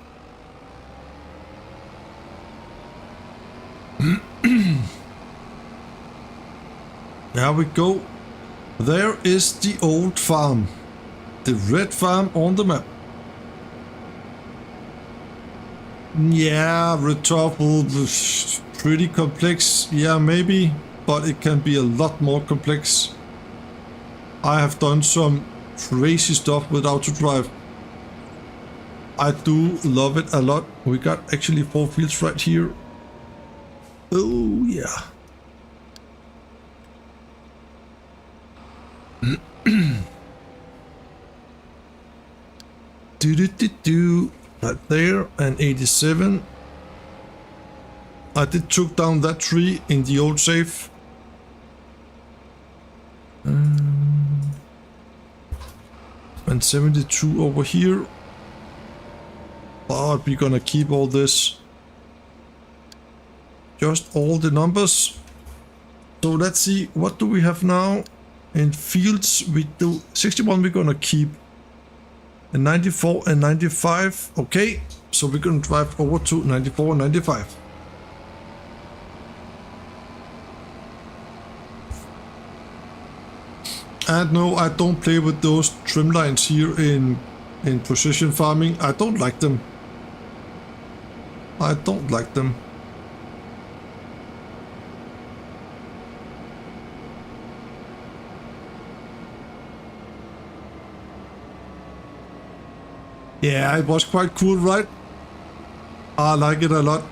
There we go. There is the old farm. The red farm on the map. Yeah, Retofel, pretty complex. Yeah, maybe, but it can be a lot more complex. I have done some crazy stuff with autodrive. I do love it a lot. We got actually 4 fields right here. Oh yeah. Do right there, and 87. I did took down that tree in the old safe. And 72 over here. But we're gonna keep all this. Just all the numbers. So let's see, what do we have now? In fields, we do 61, we're gonna keep. And 94 and 95. Okay, so we're gonna drive over to 94 and 95. And no, I don't play with those trim lines here in precision farming. I don't like them. I don't like them. Yeah, it was quite cool, right? I like it a lot.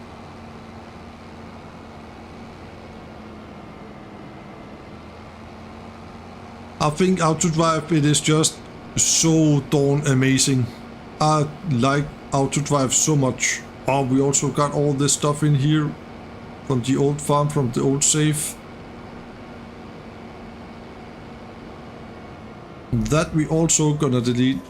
I think autodrive, it is just so darn amazing. I like autodrive so much. Oh, we also got all this stuff in here from the old farm, from the old safe. That we also gonna delete.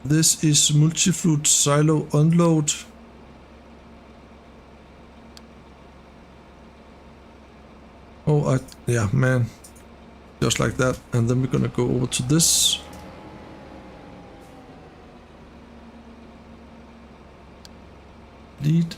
This is multi-fruit silo unload. Oh, yeah, man. Just like that. And then we're gonna go over to this. Lead.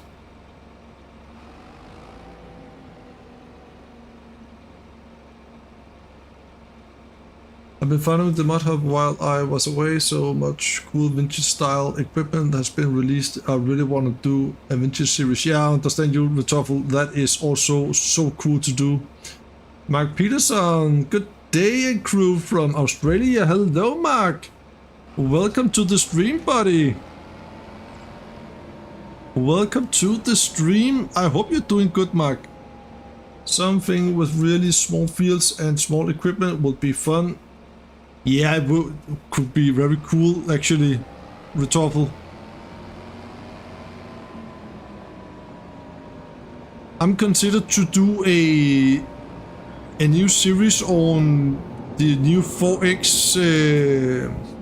I've been following the mod hub while I was away. So much cool vintage style equipment has been released. I really want to do a vintage series. Yeah, I understand you, Retofel. That is also so cool to do. Mark Peterson, good day and crew from Australia. Hello, Mark. Welcome to the stream, buddy. Welcome to the stream. I hope you're doing good, Mark. Something with really small fields and small equipment would be fun. Yeah, it could be very cool, actually, Retofel. I'm considered to do a new series on the new 4X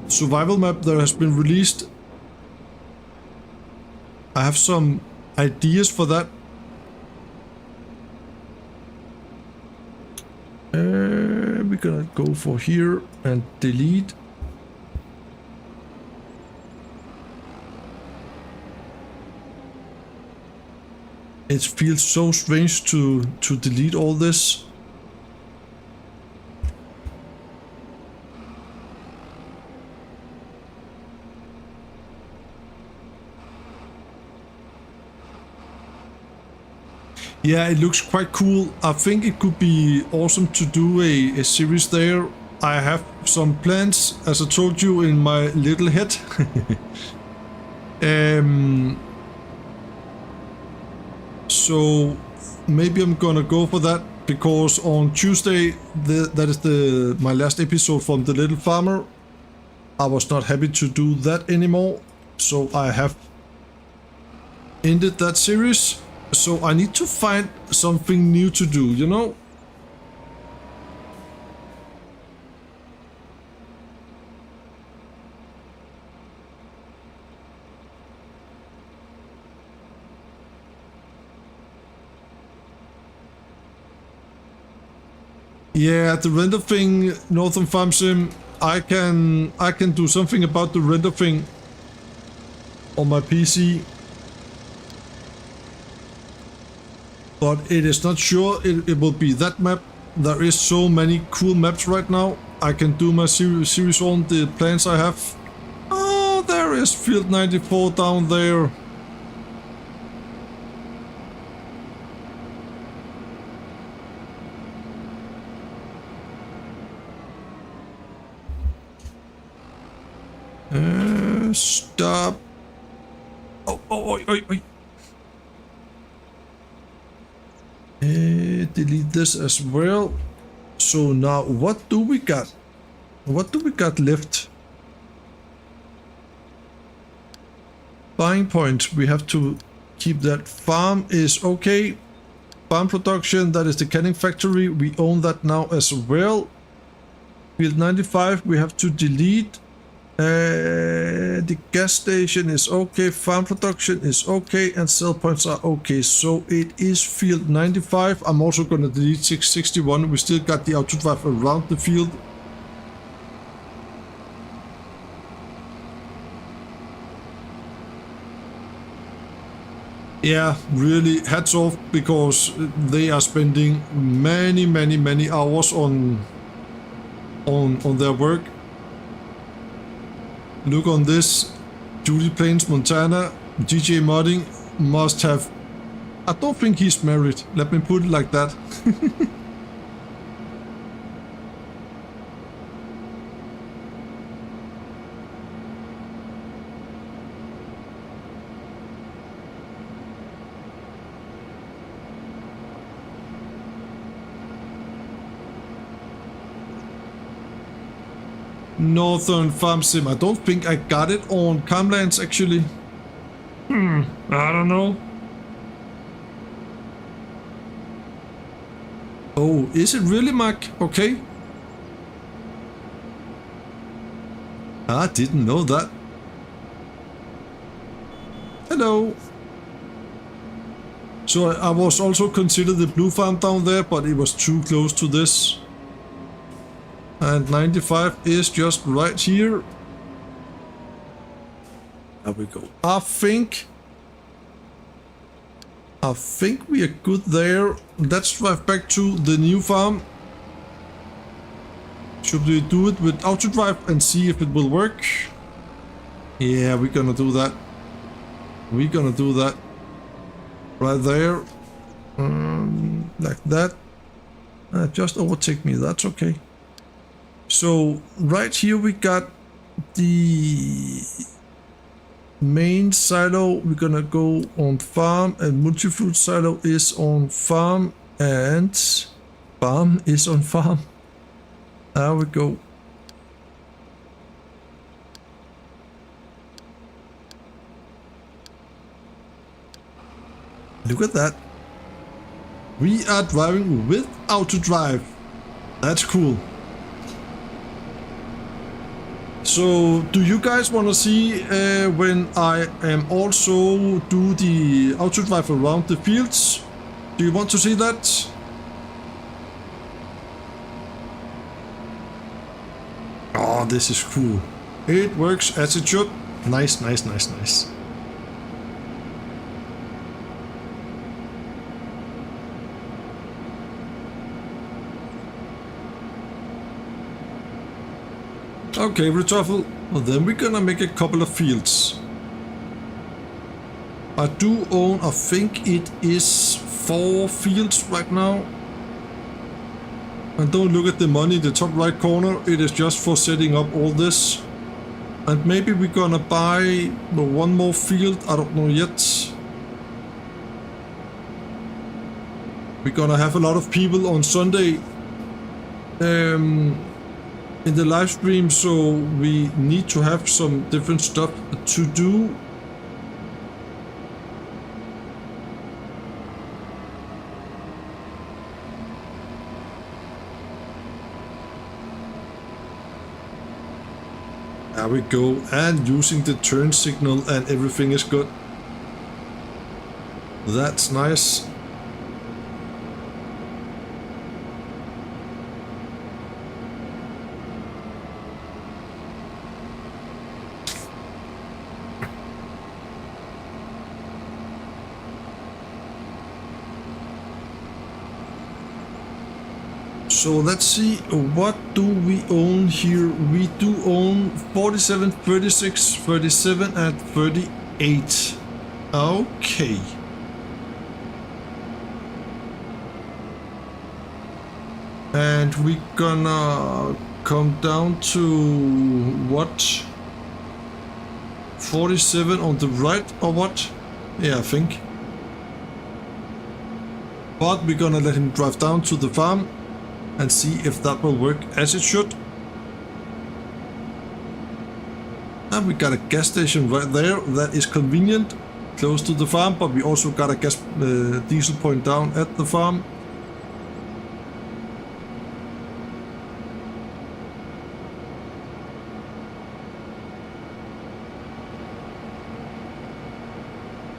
survival map that has been released. I have some ideas for that. We're gonna go for here and delete. It feels so strange to delete all this. Yeah, it looks quite cool. I think it could be awesome to do a series there. I have some plans, as I told you, in my little head. So maybe I'm gonna go for that, because on Tuesday, that is my last episode from The Little Farmer. I was not happy to do that anymore, so I have ended that series. So I need to find something new to do, you know? Yeah, the render thing, Northern FarmSim, I can do something about the render thing on my PC. but it is not sure it will be that map. There is so many cool maps right now. I can do my series on the plans I have. Oh, there is Field 94 down there. Stop. Oh. Delete this as well. So now what do we got? What do we got left? Buying point, we have to keep that. Farm is okay. Farm production, that is the canning factory. We own that now as well. Field 95, we have to delete. The gas station is okay, farm production is okay, and sell points are okay. So it is Field 95. I'm also going to delete 661. We still got the auto drive around the field. Yeah, really hats off, because they are spending many hours on their work. Look on this. Judith Plains, Montana. DJ Modding must have... I don't think he's married. Let me put it like that. Northern FarmSim. I don't think I got it on Camlands actually. I don't know. Oh, is it really, Mac? Okay. I didn't know that. Hello. So I was also considered the blue farm down there, but it was too close to this. And 95 is just right here. There we go. I think we are good there. Let's drive back to the new farm. Should we do it with auto drive and see if it will work? Yeah, we're gonna do that. We're gonna do that. Right there. Like that. Just overtake me, that's okay. So right here we got the main silo. We're gonna go on farm, and multi-fruit silo is on farm, and farm is on farm. There we go. Look at that. We are driving with auto drive. That's cool. So, do you guys want to see when I am also do the auto drive around the fields? Do you want to see that? Oh, this is cool. It works as it should. Nice, nice, nice, nice. Okay, Retruffle. Well, then we're gonna make a couple of fields. I do own, I think it is 4 fields right now. And don't look at the money in the top right corner. It is just for setting up all this. And maybe we're gonna buy one more field. I don't know yet. We're gonna have a lot of people on Sunday. In the live stream, so we need to have some different stuff to do. There we go, and using the turn signal and everything is good. That's nice. So let's see, what do we own here? We do own 47, 36, 37 and 38. Okay. And we're gonna come down to what? 47 on the right or what? Yeah, I think. But we're gonna let him drive down to the farm and see if that will work as it should. And we got a gas station right there. That is convenient, close to the farm, but we also got a gas diesel point down at the farm.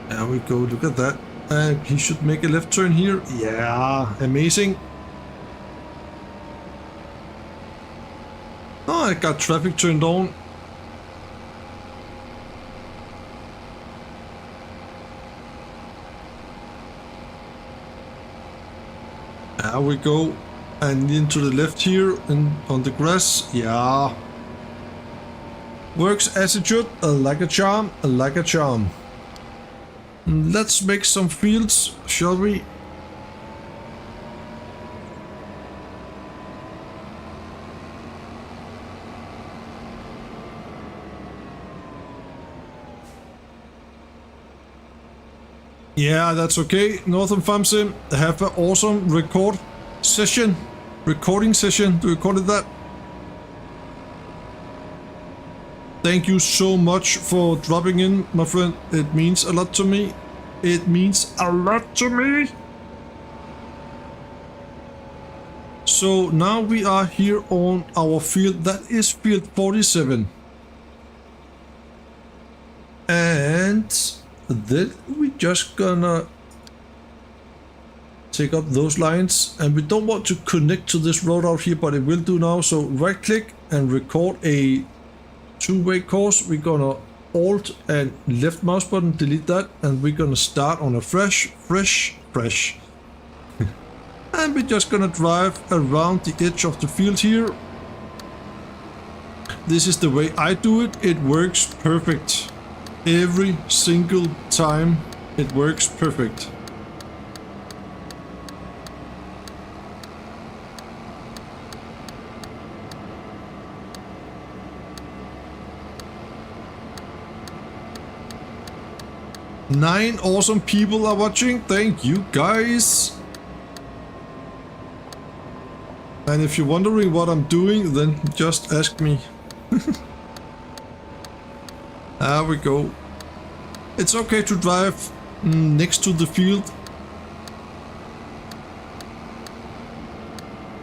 There we go, look at that. And he should make a left turn here. Yeah, amazing. Oh, I got traffic turned on. There we go. And into the left here and on the grass. Yeah. Works as it should. Like a charm. Like a charm. Let's make some fields, shall we? Yeah, that's okay. Northern FarmSim, have an awesome recording session. Do you call it that? Thank you so much for dropping in, my friend. It means a lot to me. It means a lot to me. So now we are here on our field. That is field 47. And then we just gonna take up those lines. And we don't want to connect to this road out here, but it will do now. So right click and record a two-way course. We're gonna alt and left mouse button, delete that, and we're gonna start on a fresh. And we're just gonna drive around the edge of the field here. This is the way I do it. It works perfect. Every single time it works perfect. Nine awesome people are watching. Thank you guys. And if you're wondering what I'm doing, then just ask me. There we go. It's okay to drive next to the field.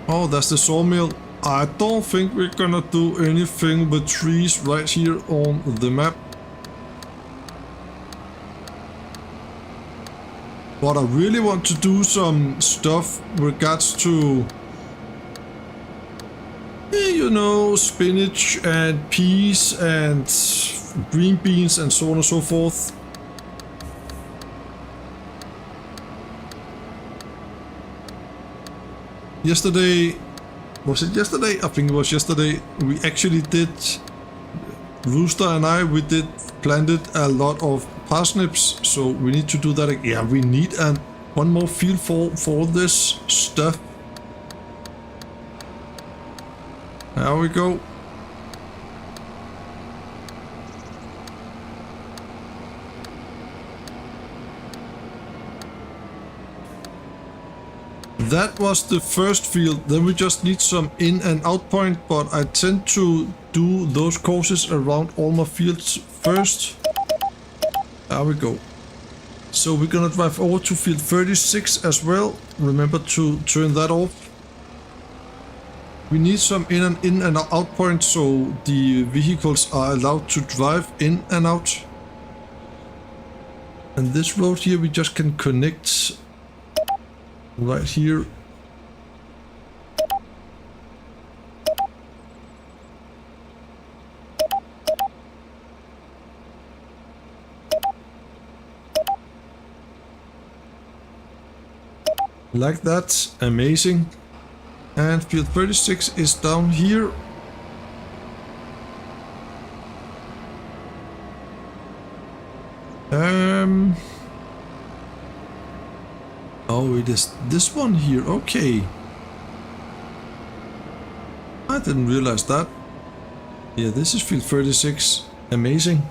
Oh, that's the sawmill. I don't think we're gonna do anything with trees right here on the map. But I really want to do some stuff regards to, you know, spinach and peas and green beans and so on and so forth. Yesterday, was it yesterday? I think it was yesterday. We actually did, Rooster and I, we did planted a lot of parsnips, so we need to do that again. Yeah, we need one more field for this stuff. There we go. That was the first field. Then we just need some in and out point, but I tend to do those courses around all my fields first. There we go. So we're gonna drive over to field 36 as well. Remember to turn that off. We need some in and out points so the vehicles are allowed to drive in and out. And this road here we just can connect right here. Like that. Amazing. And field 36 is down here. Oh, it is this one here. Okay. I didn't realize that. Yeah, this is field 36. Amazing.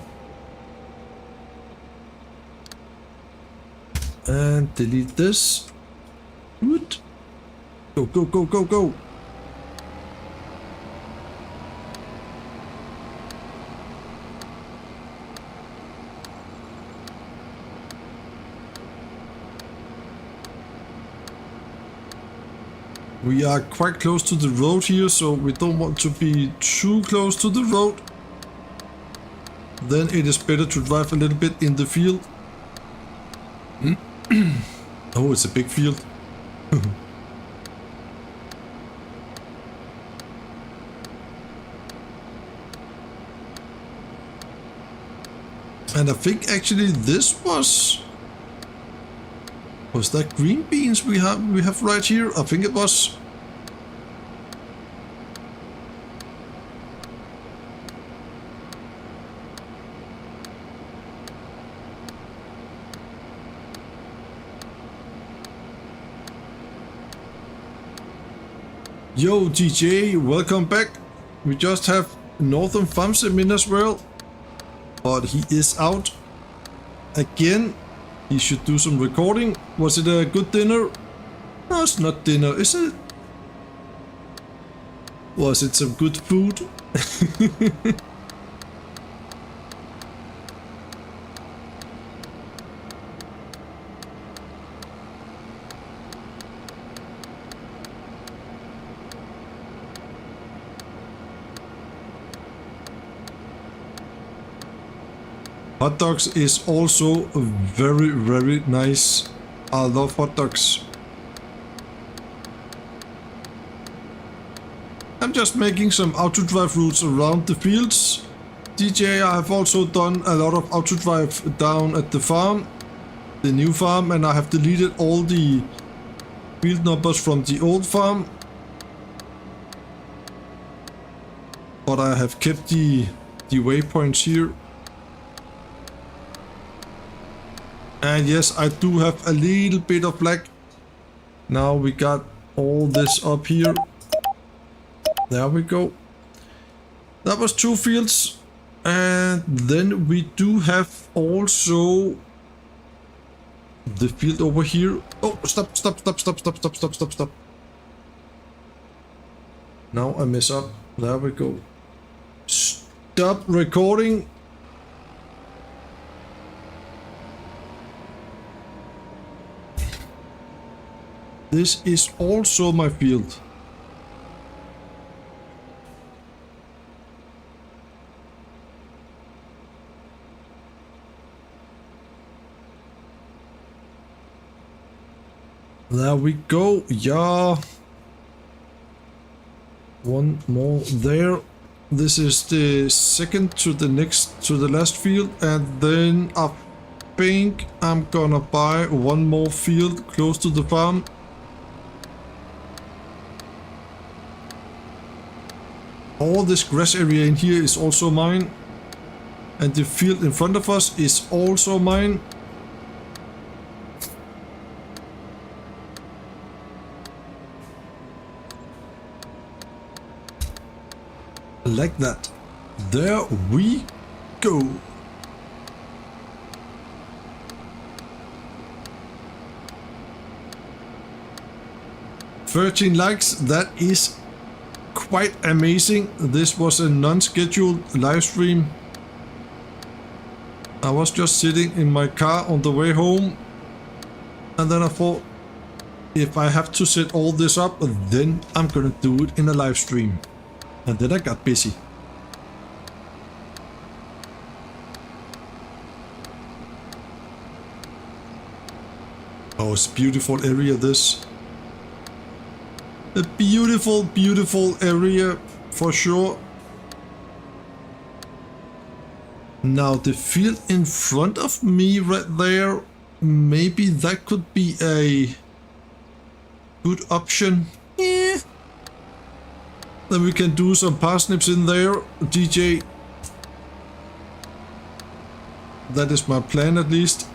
And delete this. Good. Go, go, go, go, go. We are quite close to the road here, so we don't want to be too close to the road. Then it is better to drive a little bit in the field. Oh, it's a big field. And I think actually this was that green beans we have right here? I think it was. Yo DJ, welcome back. We just have Northern FarmSim in as well, but he is out again. He should do some recording. Was it a good dinner? No, it's not dinner, is it? Was it some good food? Hot dogs is also very, very nice. I love hot dogs. I'm just making some auto drive routes around the fields. DJ, I have also done a lot of auto drive down at the farm, the new farm, and I have deleted all the field numbers from the old farm. But I have kept the waypoints here. And yes, I do have a little bit of lag. Now we got all this up here. There we go. That was 2 fields. And then we do have also the field over here. Oh, stop. Now I mess up. There we go. Stop recording. This is also my field. There we go. Yeah. One more there. This is the second to the last field, and then I think I'm gonna buy one more field close to the farm. All this grass area in here is also mine, and the field in front of us is also mine. Like that. There we go. "13 likes, that is quite amazing." This was a non-scheduled live stream. I was just sitting in my car on the way home, and then I thought, if I have to set all this up, then I'm gonna do it in a live stream. And then I got busy. Oh, it's a beautiful area, this. A beautiful, beautiful area, for sure. Now, the field in front of me right there, maybe that could be a good option. Then we can do some parsnips in there, DJ. That is my plan at least.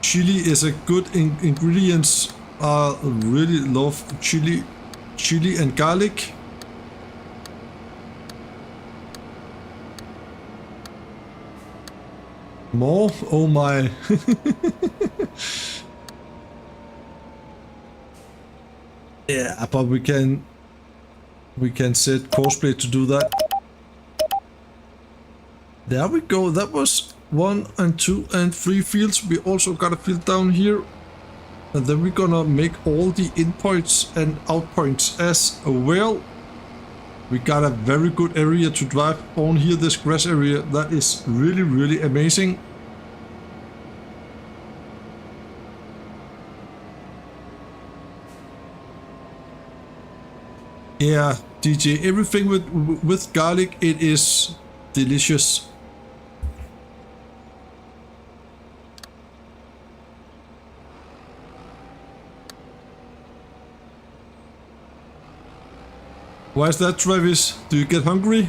Chili is a good ingredients. I really love chili and garlic. More? Oh my. Yeah, but we can set Courseplay to do that. There we go. That was 1 and 2 and 3 fields. We also got a field down here. And then we're gonna make all the in points and out points as well. We got a very good area to drive on here, this grass area. That is really, really amazing. Yeah, DJ, everything with garlic, it is delicious. Why is that, Travis? Do you get hungry?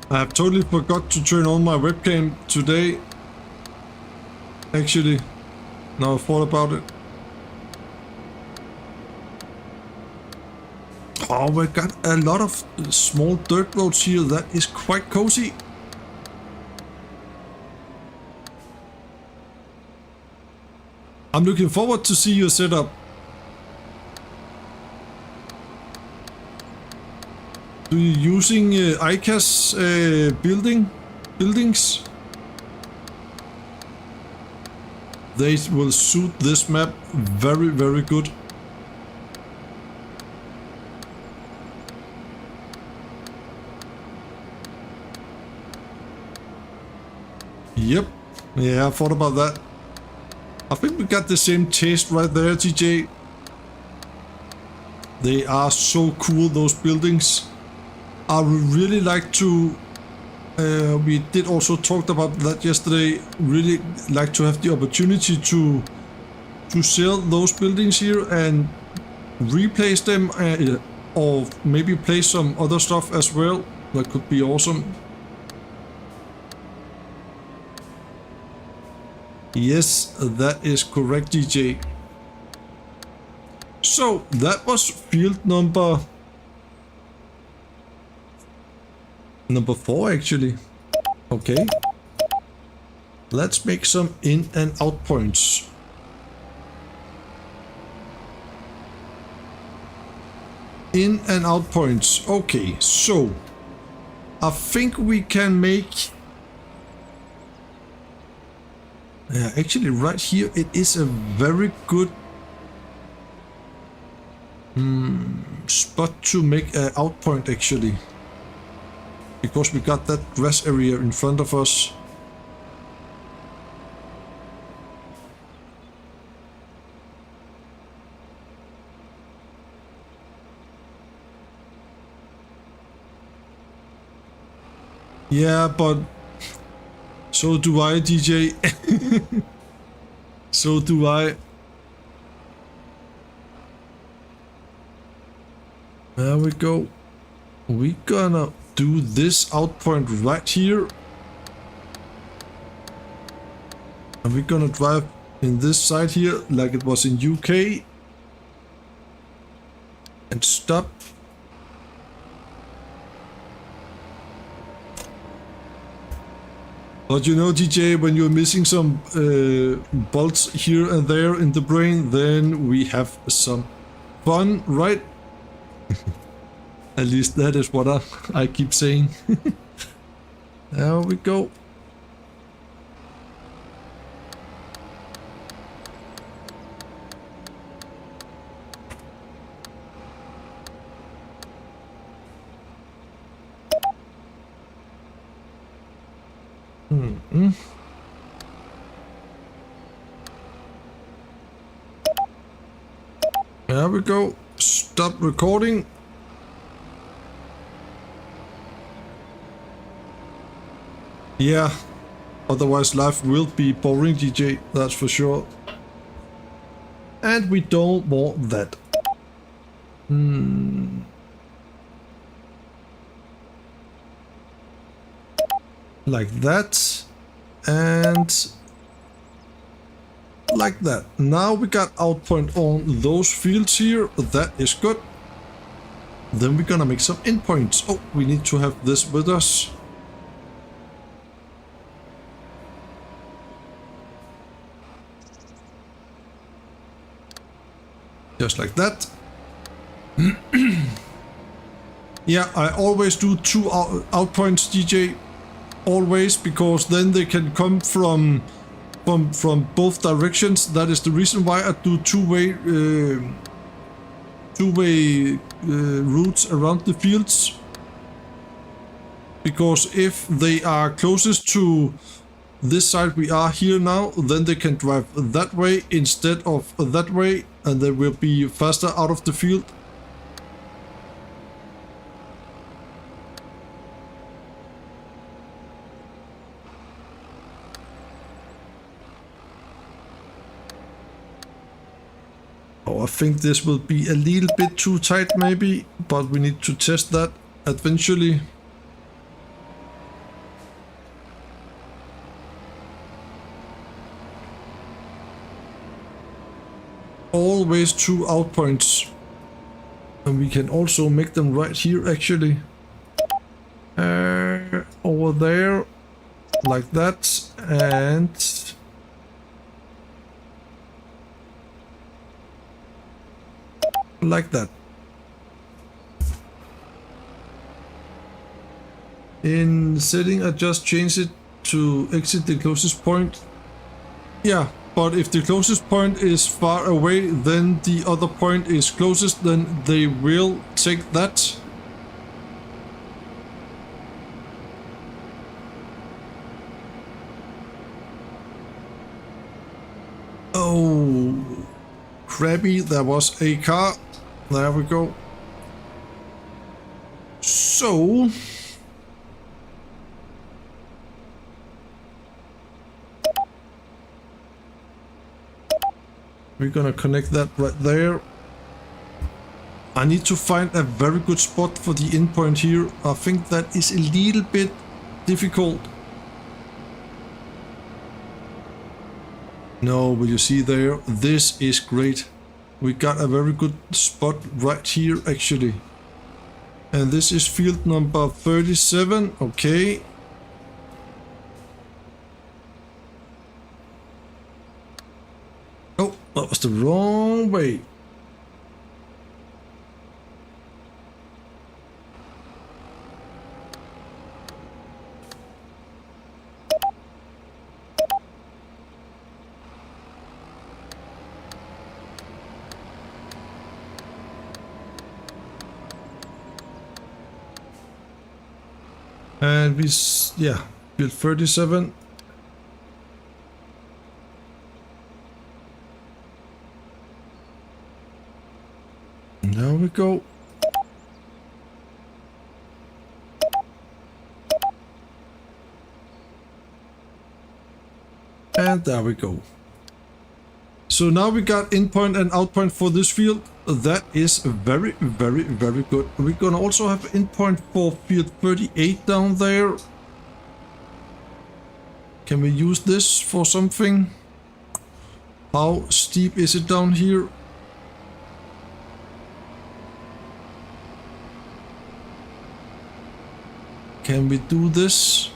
I have totally forgot to turn on my webcam today. Actually, now I thought about it. Oh, we got a lot of small dirt roads here. That is quite cozy. I'm looking forward to see your setup. Do you using ICAS buildings? They will suit this map very, very good. Yep. Yeah, I thought about that. I think we got the same taste right there, TJ. They are so cool, those buildings. I would really like to, we did also talk about that yesterday, really like to have the opportunity to sell those buildings here and replace them, or maybe place some other stuff as well. That could be awesome. Yes, that is correct, DJ. So that was field number 4 actually. Okay. Let's make some in and out points. In and out points. Okay, so I think we can make... Yeah, actually right here it is a very good spot to make an out point actually. Because we got that grass area in front of us. Yeah, but so do I, DJ. So do I. There we go. We're gonna do this out point right here. And we're gonna drive in this side here like it was in UK. And stop. But you know, DJ, when you're missing some bolts here and there in the brain, then we have some fun, right? At least that is what I keep saying. There we go. There we go. Stop recording. Yeah, otherwise life will be boring, DJ, that's for sure. And we don't want that. Like that. And like that. Now we got outpoint on those fields here. That is good. Then we're gonna make some endpoints. Oh, we need to have this with us. Just like that. Yeah, I always do two outpoints, DJ. Always, because then they can come from both directions. That is the reason why I do two-way routes around the fields. Because if they are closest to this side we are here now, then they can drive that way instead of that way, and they will be faster out of the field. Oh, I think this will be a little bit too tight maybe, but we need to test that eventually. Always two outpoints, and we can also make them right here actually. Over there, like that, and like that. In setting, I just change it to exit the closest point. Yeah. But if the closest point is far away, then the other point is closest, then they will take that. Oh, crabby, there was a car. There we go. So... we're gonna connect that right there. I need to find a very good spot for the endpoint here. I think that is a little bit difficult. No, will you see there? This is great. We got a very good spot right here actually. And this is field number 37. Okay. Oh, that was the wrong way. And we, yeah, build 37. There we go. And there we go. So now we got inpoint and outpoint for this field. That is very, very, very good. We're gonna also have endpoint for field 38 down there. Can we use this for something? How steep is it down here? Can we do this?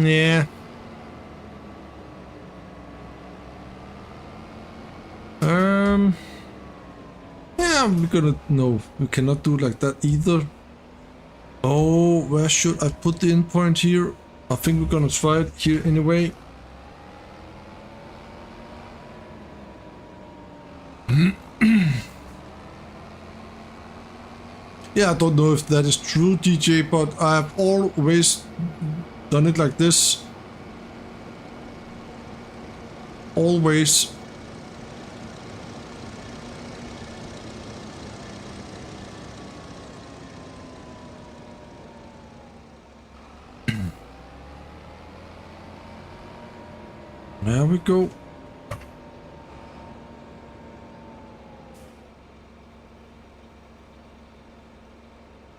Yeah. Yeah, we're gonna... No, we cannot do like that either. Oh, where should I put the endpoint here? I think we're gonna try it here anyway. Yeah, I don't know if that is true, DJ, but I have always done it like this. Always. There we go.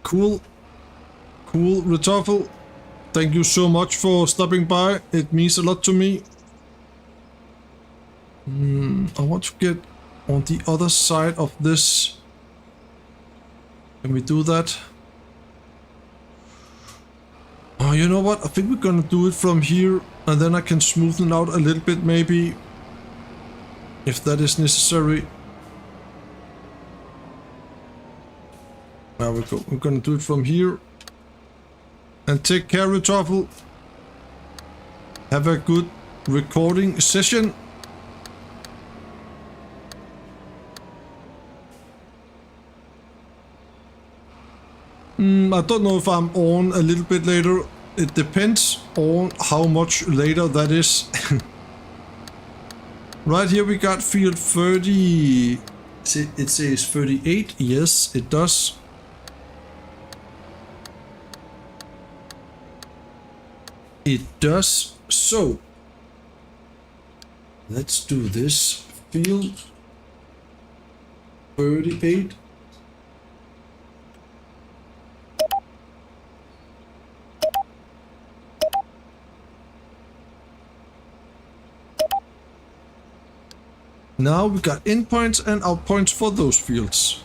Cool. Cool, Retoffel. Thank you so much for stopping by. It means a lot to me. I want to get on the other side of this. Can we do that? Oh, you know what? I think we're gonna do it from here, and then I can smoothen out a little bit, maybe, if that is necessary. There we go. We're gonna do it from here. And take care, Retoffel. Have a good recording session. I don't know if I'm on a little bit later. It depends on how much later that is. Right here we got field 30. It says 38. Yes, it does. It does. So let's do this. Field 38. Now we got in points and out points for those fields.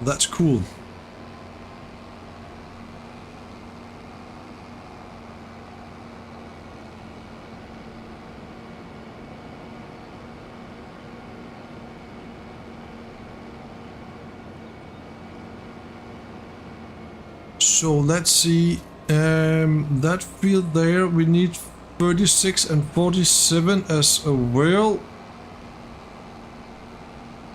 That's cool. So let's see, that field there, we need 36 and 47 as well.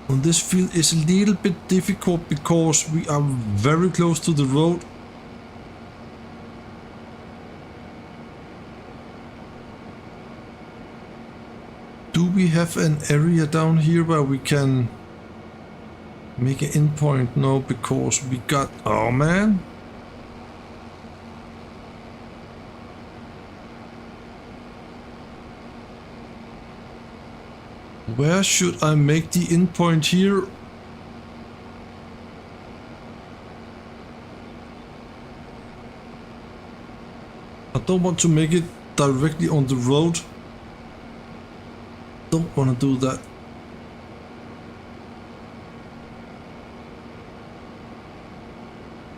And this field is a little bit difficult because we are very close to the road. Do we have an area down here where we can make an endpoint? No, because we got... Oh man! Where should I make the endpoint here? I don't want to make it directly on the road. Don't want to do that.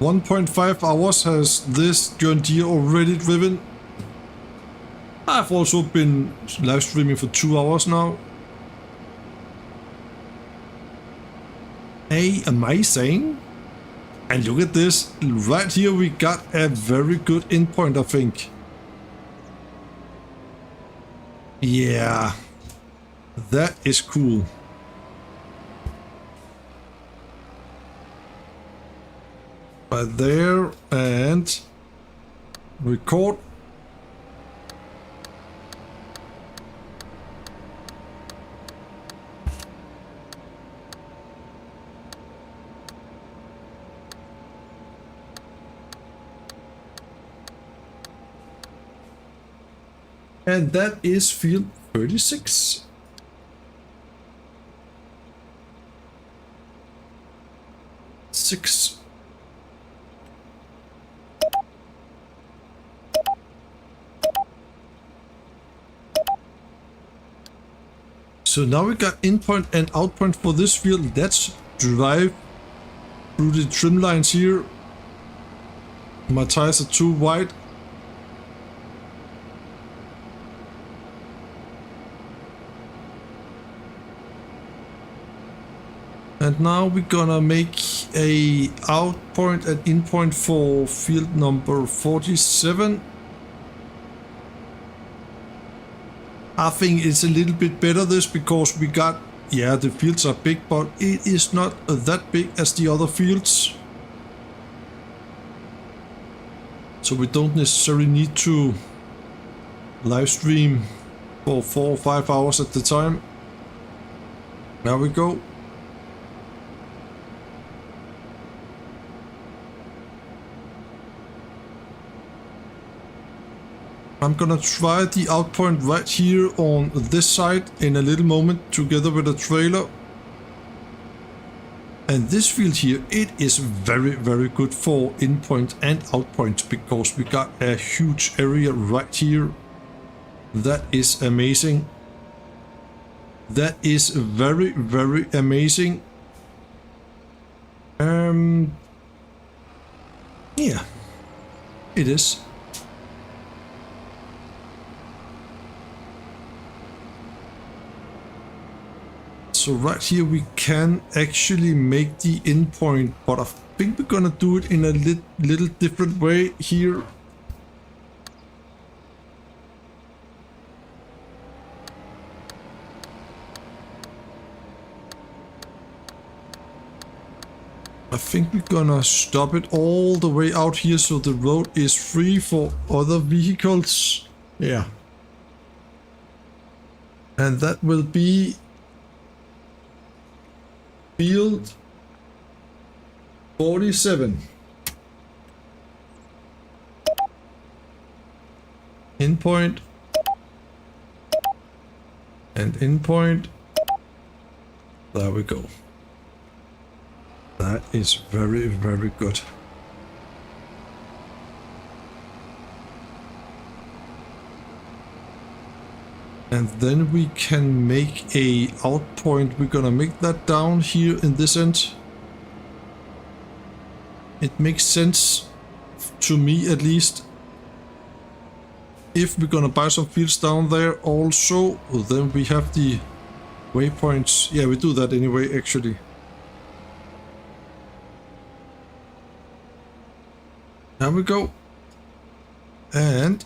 "1.5 hours has this John Deere already driven." I've also been live streaming for 2 hours now. Hey, amazing. And look at this. Right here we got a very good endpoint, I think. Yeah. That is cool. Right there, and record. And that is field 36. Six. So now we got in point and out point for this field. Let's drive through the trim lines here. My tires are too wide. And now we're gonna make a out point and in point for field number 47. I think it's a little bit better this because we got, yeah, the fields are big, but it is not that big as the other fields. so we don't necessarily need to live stream for 4 or 5 hours at the time. There we go. I'm gonna try the out point right here on this side in a little moment together with the trailer. And this field here, it is very, very good for in point and out point because we got a huge area right here. That is amazing. That is very, very amazing. Yeah, it is. So right here we can actually make the endpoint, but I think we're gonna do it in a little different way here. I think we're gonna stop it all the way out here so the road is free for other vehicles. Yeah. And that will be field 47. Endpoint and endpoint. There we go. That is very, very good. And then we can make a out point. We're gonna make that down here in this end. It makes sense to me at least. If we're gonna buy some fields down there also, then we have the waypoints. Yeah, we do that anyway actually. There we go. And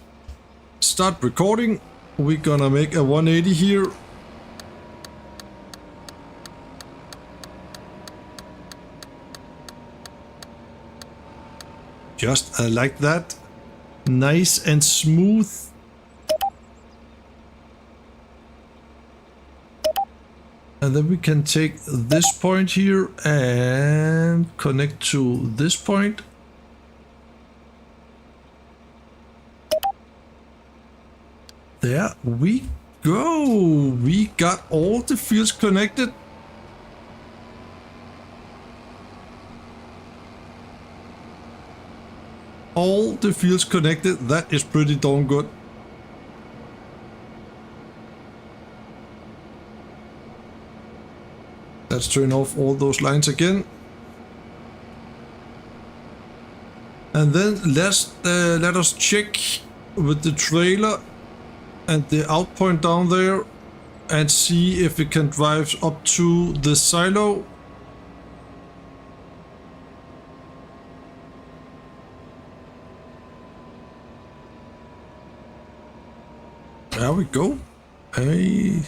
start recording. We're gonna make a 180 here. Just like that. Nice and smooth. And then we can take this point here and connect to this point. There we go. We got all the fields connected. All the fields connected. That is pretty darn good. Let's turn off all those lines again. And then let us check with the trailer and the out point down there and see if we can drive up to the silo. There we go. Hey.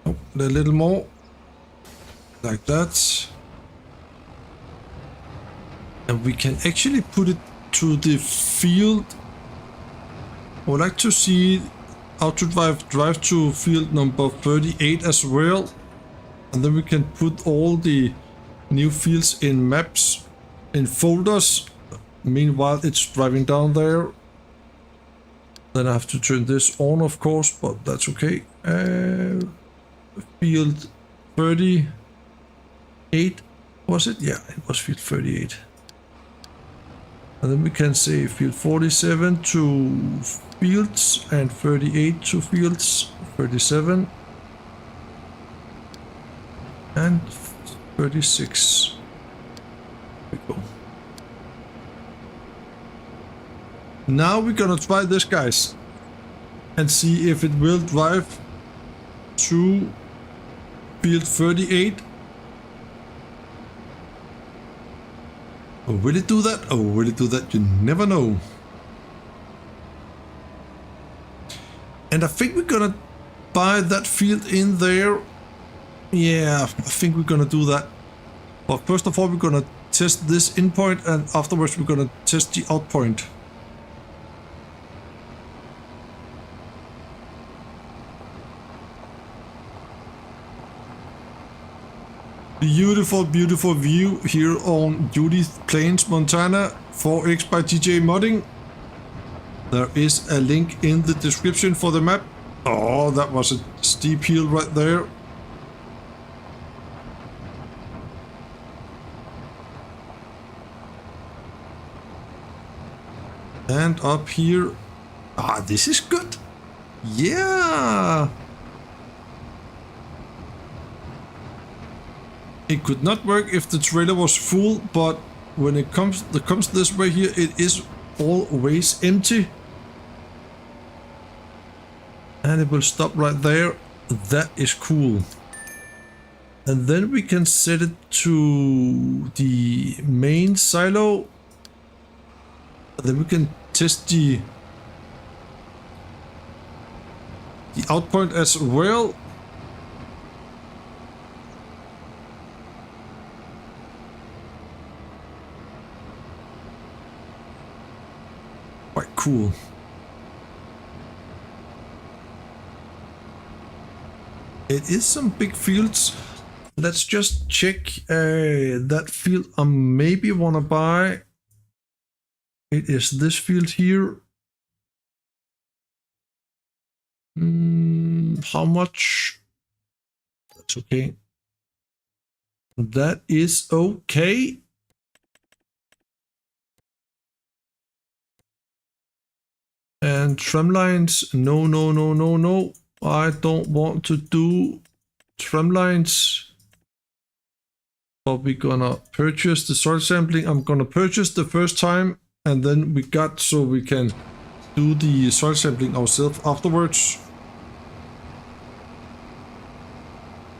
Oh, a little more. Like that. And we can actually put it to the field. I would like to see how to drive to field number 38 as well. And then we can put all the new fields in maps, in folders. Meanwhile, it's driving down there. Then I have to turn this on, of course, but that's okay. Field 38, was it? Yeah, it was field 38. And then we can say field 47 to fields and 38 to fields, 37 and 36. There we go. Now we're gonna try this, guys, and see if it will drive to field 38. Or will it do that? Oh, will it do that? You never know. And I think we're gonna buy that field in there. Yeah, I think we're gonna do that. But first of all, we're gonna test this in point, and afterwards we're gonna test the out point. Beautiful, beautiful view here on Judith Plains, Montana, 4X by TJ Modding. There is a link in the description for the map. Oh, that was a steep hill right there. And up here. Ah, this is good. Yeah. It could not work if the trailer was full, but when it comes this way here, it is always empty. And it will stop right there. That is cool. And then we can set it to the main silo. Then we can test the out point as well. Quite cool. It is some big fields. Let's just check that field I maybe want to buy. It is this field here. How much? That's okay. That is okay. And trim lines, no, no, no, no, no. I don't want to do trim lines. But we're gonna purchase the soil sampling. I'm gonna purchase the first time, and then we got so we can do the soil sampling ourselves afterwards.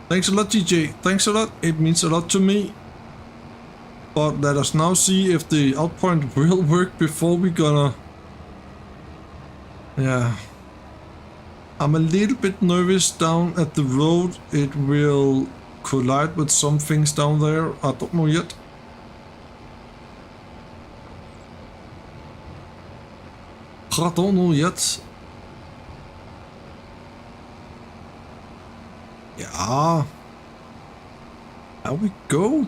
Thanks a lot, TJ. Thanks a lot. It means a lot to me. But let us now see if the out point will work before we gonna... Yeah. I'm a little bit nervous down at the road. It will collide with some things down there. I don't know yet. I don't know yet. Yeah. There we go.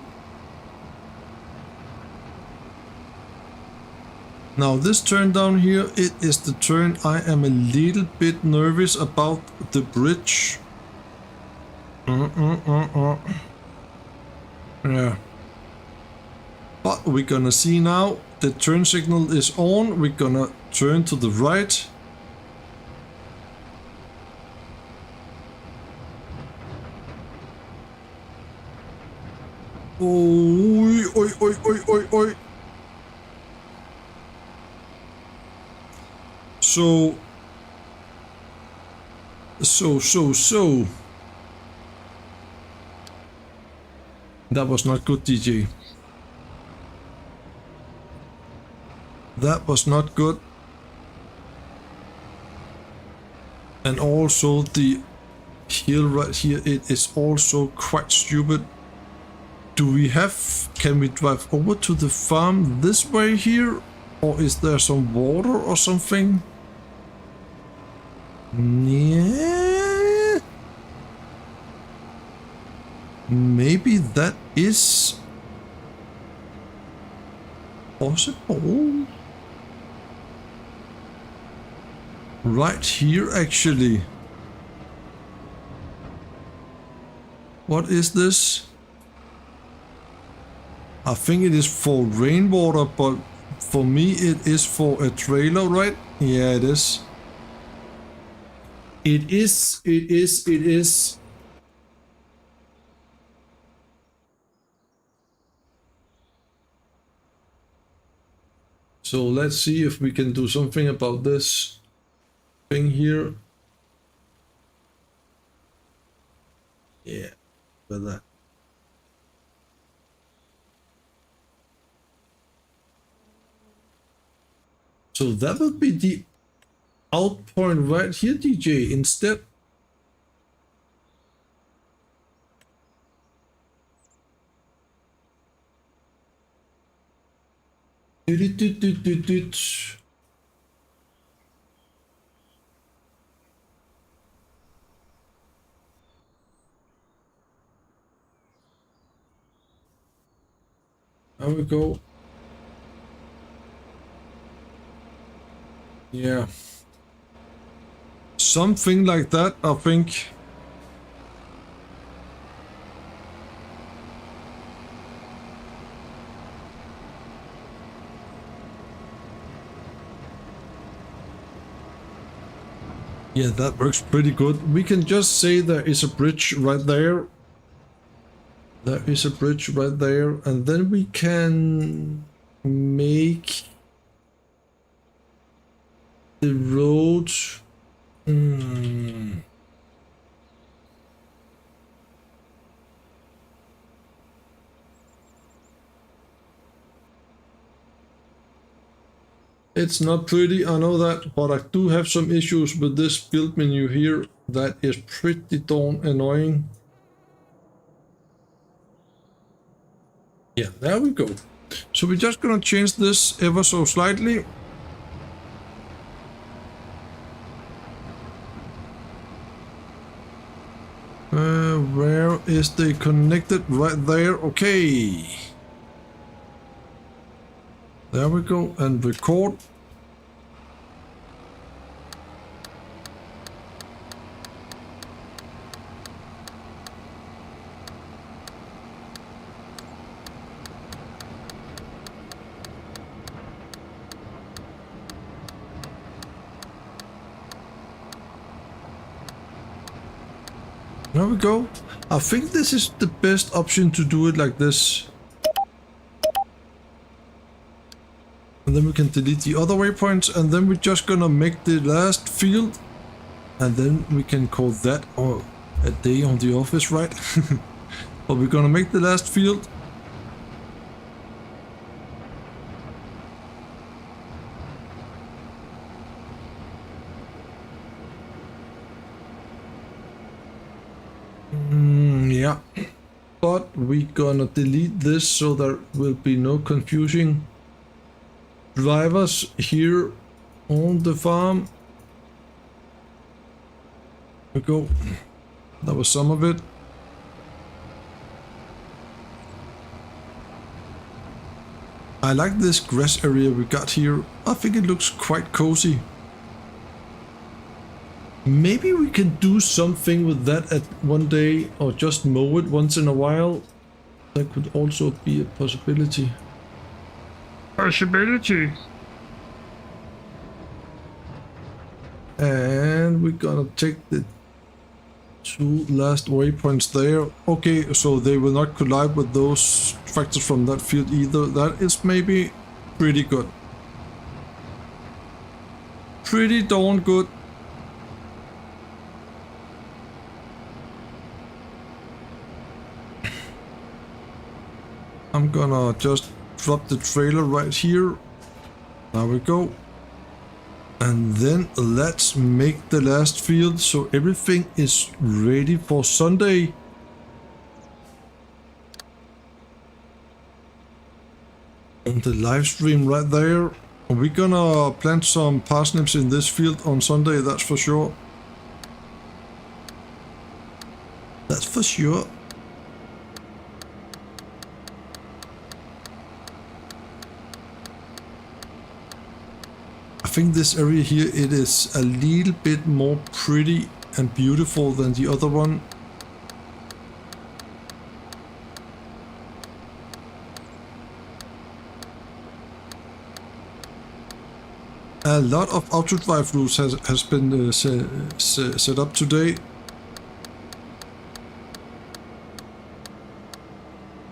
Now this turn down here, it is the turn I am a little bit nervous about the bridge. Yeah. But we're gonna see now, the turn signal is on, we're gonna turn to the right. Oi, oi, oi, oi, oi, oi. So. That was not good, DJ. That was not good. And also the hill right here, it is also quite stupid. Do we have, can we drive over to the farm this way here? Or is there some water or something? Yeah. Maybe that is possible. Right here, actually. What is this? I think it is for rainwater, but for me it is for a trailer, right? Yeah, it is. It is. So let's see if we can do something about this thing here. Yeah, with that. So that would be the out point right here, DJ, instead. There we go. Yeah. Something like that, I think. Yeah, that works pretty good. We can just say there is a bridge right there. There is a bridge right there, and then we can make the road. It's not pretty, I know that, but I do have some issues with this build menu here. That is pretty darn annoying. Yeah, there we go. So we're just gonna change this ever so slightly. Where is they connected? Right there. Okay. There we go, and record. There we go. I think this is the best option to do it like this. And then we can delete the other waypoints, and then we're just gonna make the last field, and then we can call that a day on the office, right? But we're gonna make the last field. Yeah, but we're gonna delete this so there will be no confusing drivers here on the farm. There we go. That was some of it. I like this grass area we got here. I think it looks quite cozy. Maybe we can do something with that at one day, or just mow it once in a while. That could also be a possibility. And we're gonna take the two last waypoints there. Okay, so they will not collide with those tractors from that field either. That is maybe pretty good. Pretty darn good. I'm gonna just drop the trailer right here. There we go. And then let's make the last field so everything is ready for Sunday. And the live stream right there. We're gonna plant some parsnips in this field on Sunday, that's for sure. That's for sure. I think this area here, it is a little bit more pretty and beautiful than the other one. A lot of auto drive rules has been set up today.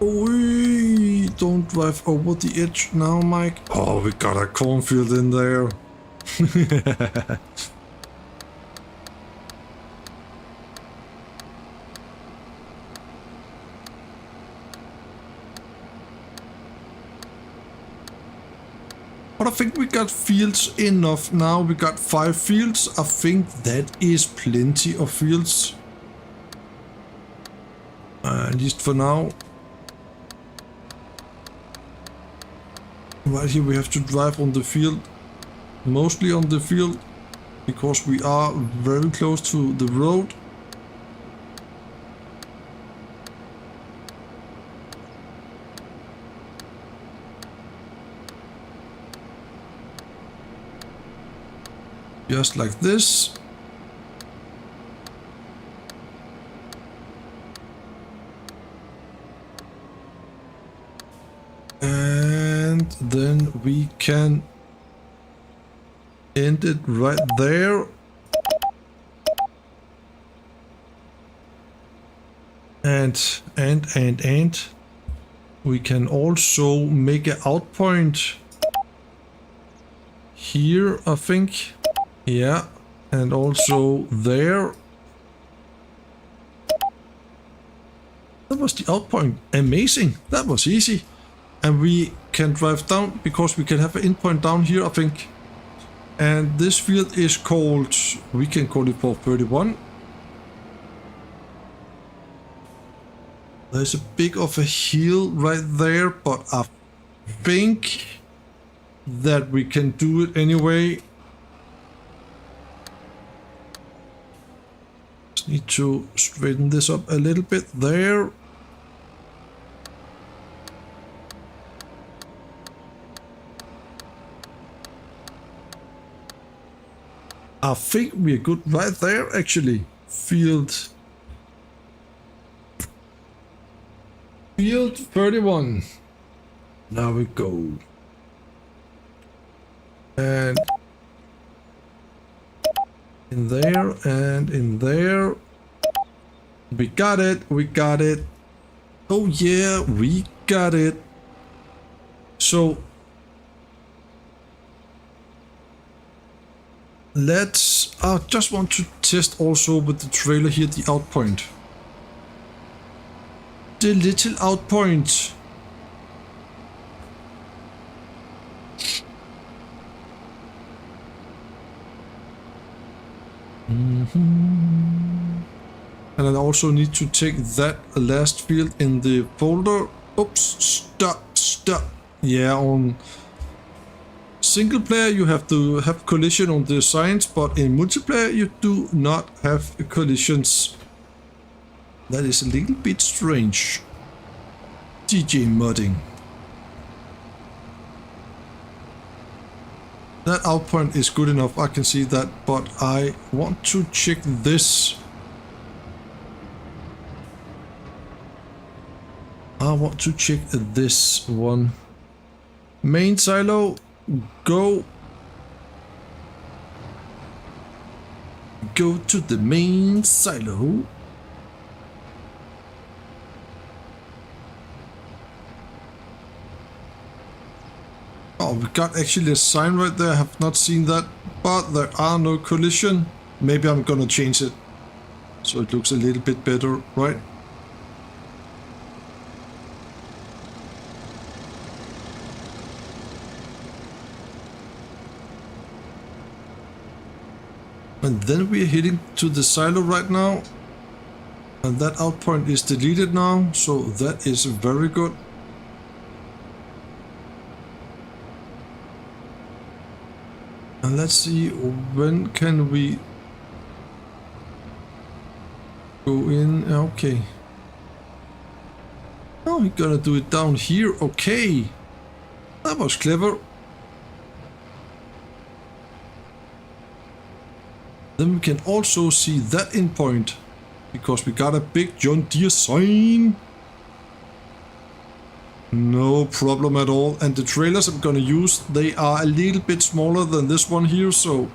Oi, don't drive over the edge now, Mike. Oh, we got a cornfield in there. But I think we got fields enough now. We got 5 fields. I think that is plenty of fields. At least for now. Right here we have to drive on the field, mostly on the field, because we are very close to the road. Just like this. And then we can end it right there. And we can also make an out point here, I think. Yeah, and also there. That was the out point. Amazing. That was easy. And we can drive down because we can have an endpoint down here, I think. And this field is called, we can call it port 31. There's a bit of a hill right there, but I think that we can do it anyway. Just need to straighten this up a little bit there. I think we're good right there, actually. Field 31. Now we go. And in there and in there. We got it, we got it. Oh yeah, we got it. So let's, I just want to test also with the trailer here, the out point. The little out point. And I also need to take that last field in the folder. Oops, stop. Yeah, on single player you have to have collision on the signs, but in multiplayer you do not have collisions. That is a little bit strange. DJ modding. That out point is good enough, I can see that, but I want to check this. I want to check this one. Main silo, go to the main silo. Oh, we got actually a sign right there. I have not seen that, but there are no collision. Maybe I'm gonna change it so it looks a little bit better, right? And then we're heading to the silo right now. And that out point is deleted now, so that is very good. And let's see, when can we go in? Okay. Oh, we're gonna do it down here. Okay. That was clever. Then we can also see that endpoint, because we got a big John Deere sign. No problem at all. And the trailers I'm gonna use, they are a little bit smaller than this one here, so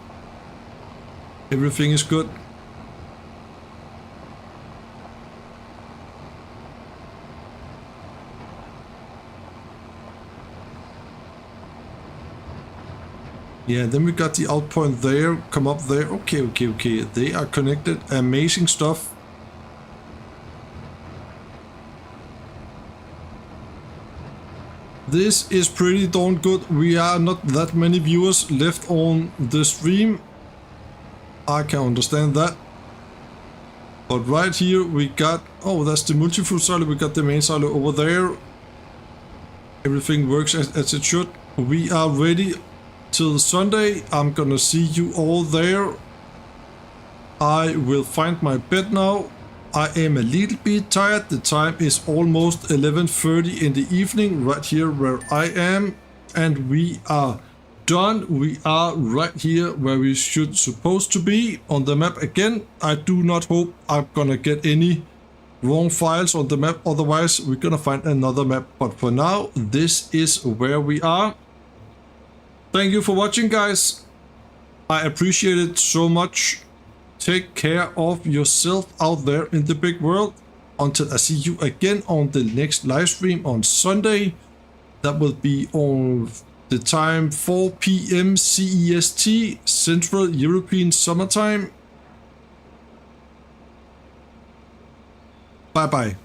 everything is good. Yeah, then we got the out point there, come up there. Okay. They are connected. Amazing stuff. This is pretty darn good. We are not that many viewers left on the stream. I can understand that. But right here we got, oh, that's the multi-fruit silo. We got the main silo over there. Everything works as it should. We are ready till Sunday. I'm gonna see you all there. I will find my bed now. I am a little bit tired. The time is almost 11:30 in the evening right here where I am. And we are done. We are right here where we should supposed to be on the map again. I do not hope I'm gonna get any wrong files on the map. Otherwise, we're gonna find another map. But for now, this is where we are. Thank you for watching, guys. I appreciate it so much. Take care of yourself out there in the big world. Until I see you again on the next live stream on Sunday. That will be on the time 4 p.m. CEST, Central European Summertime. Bye bye.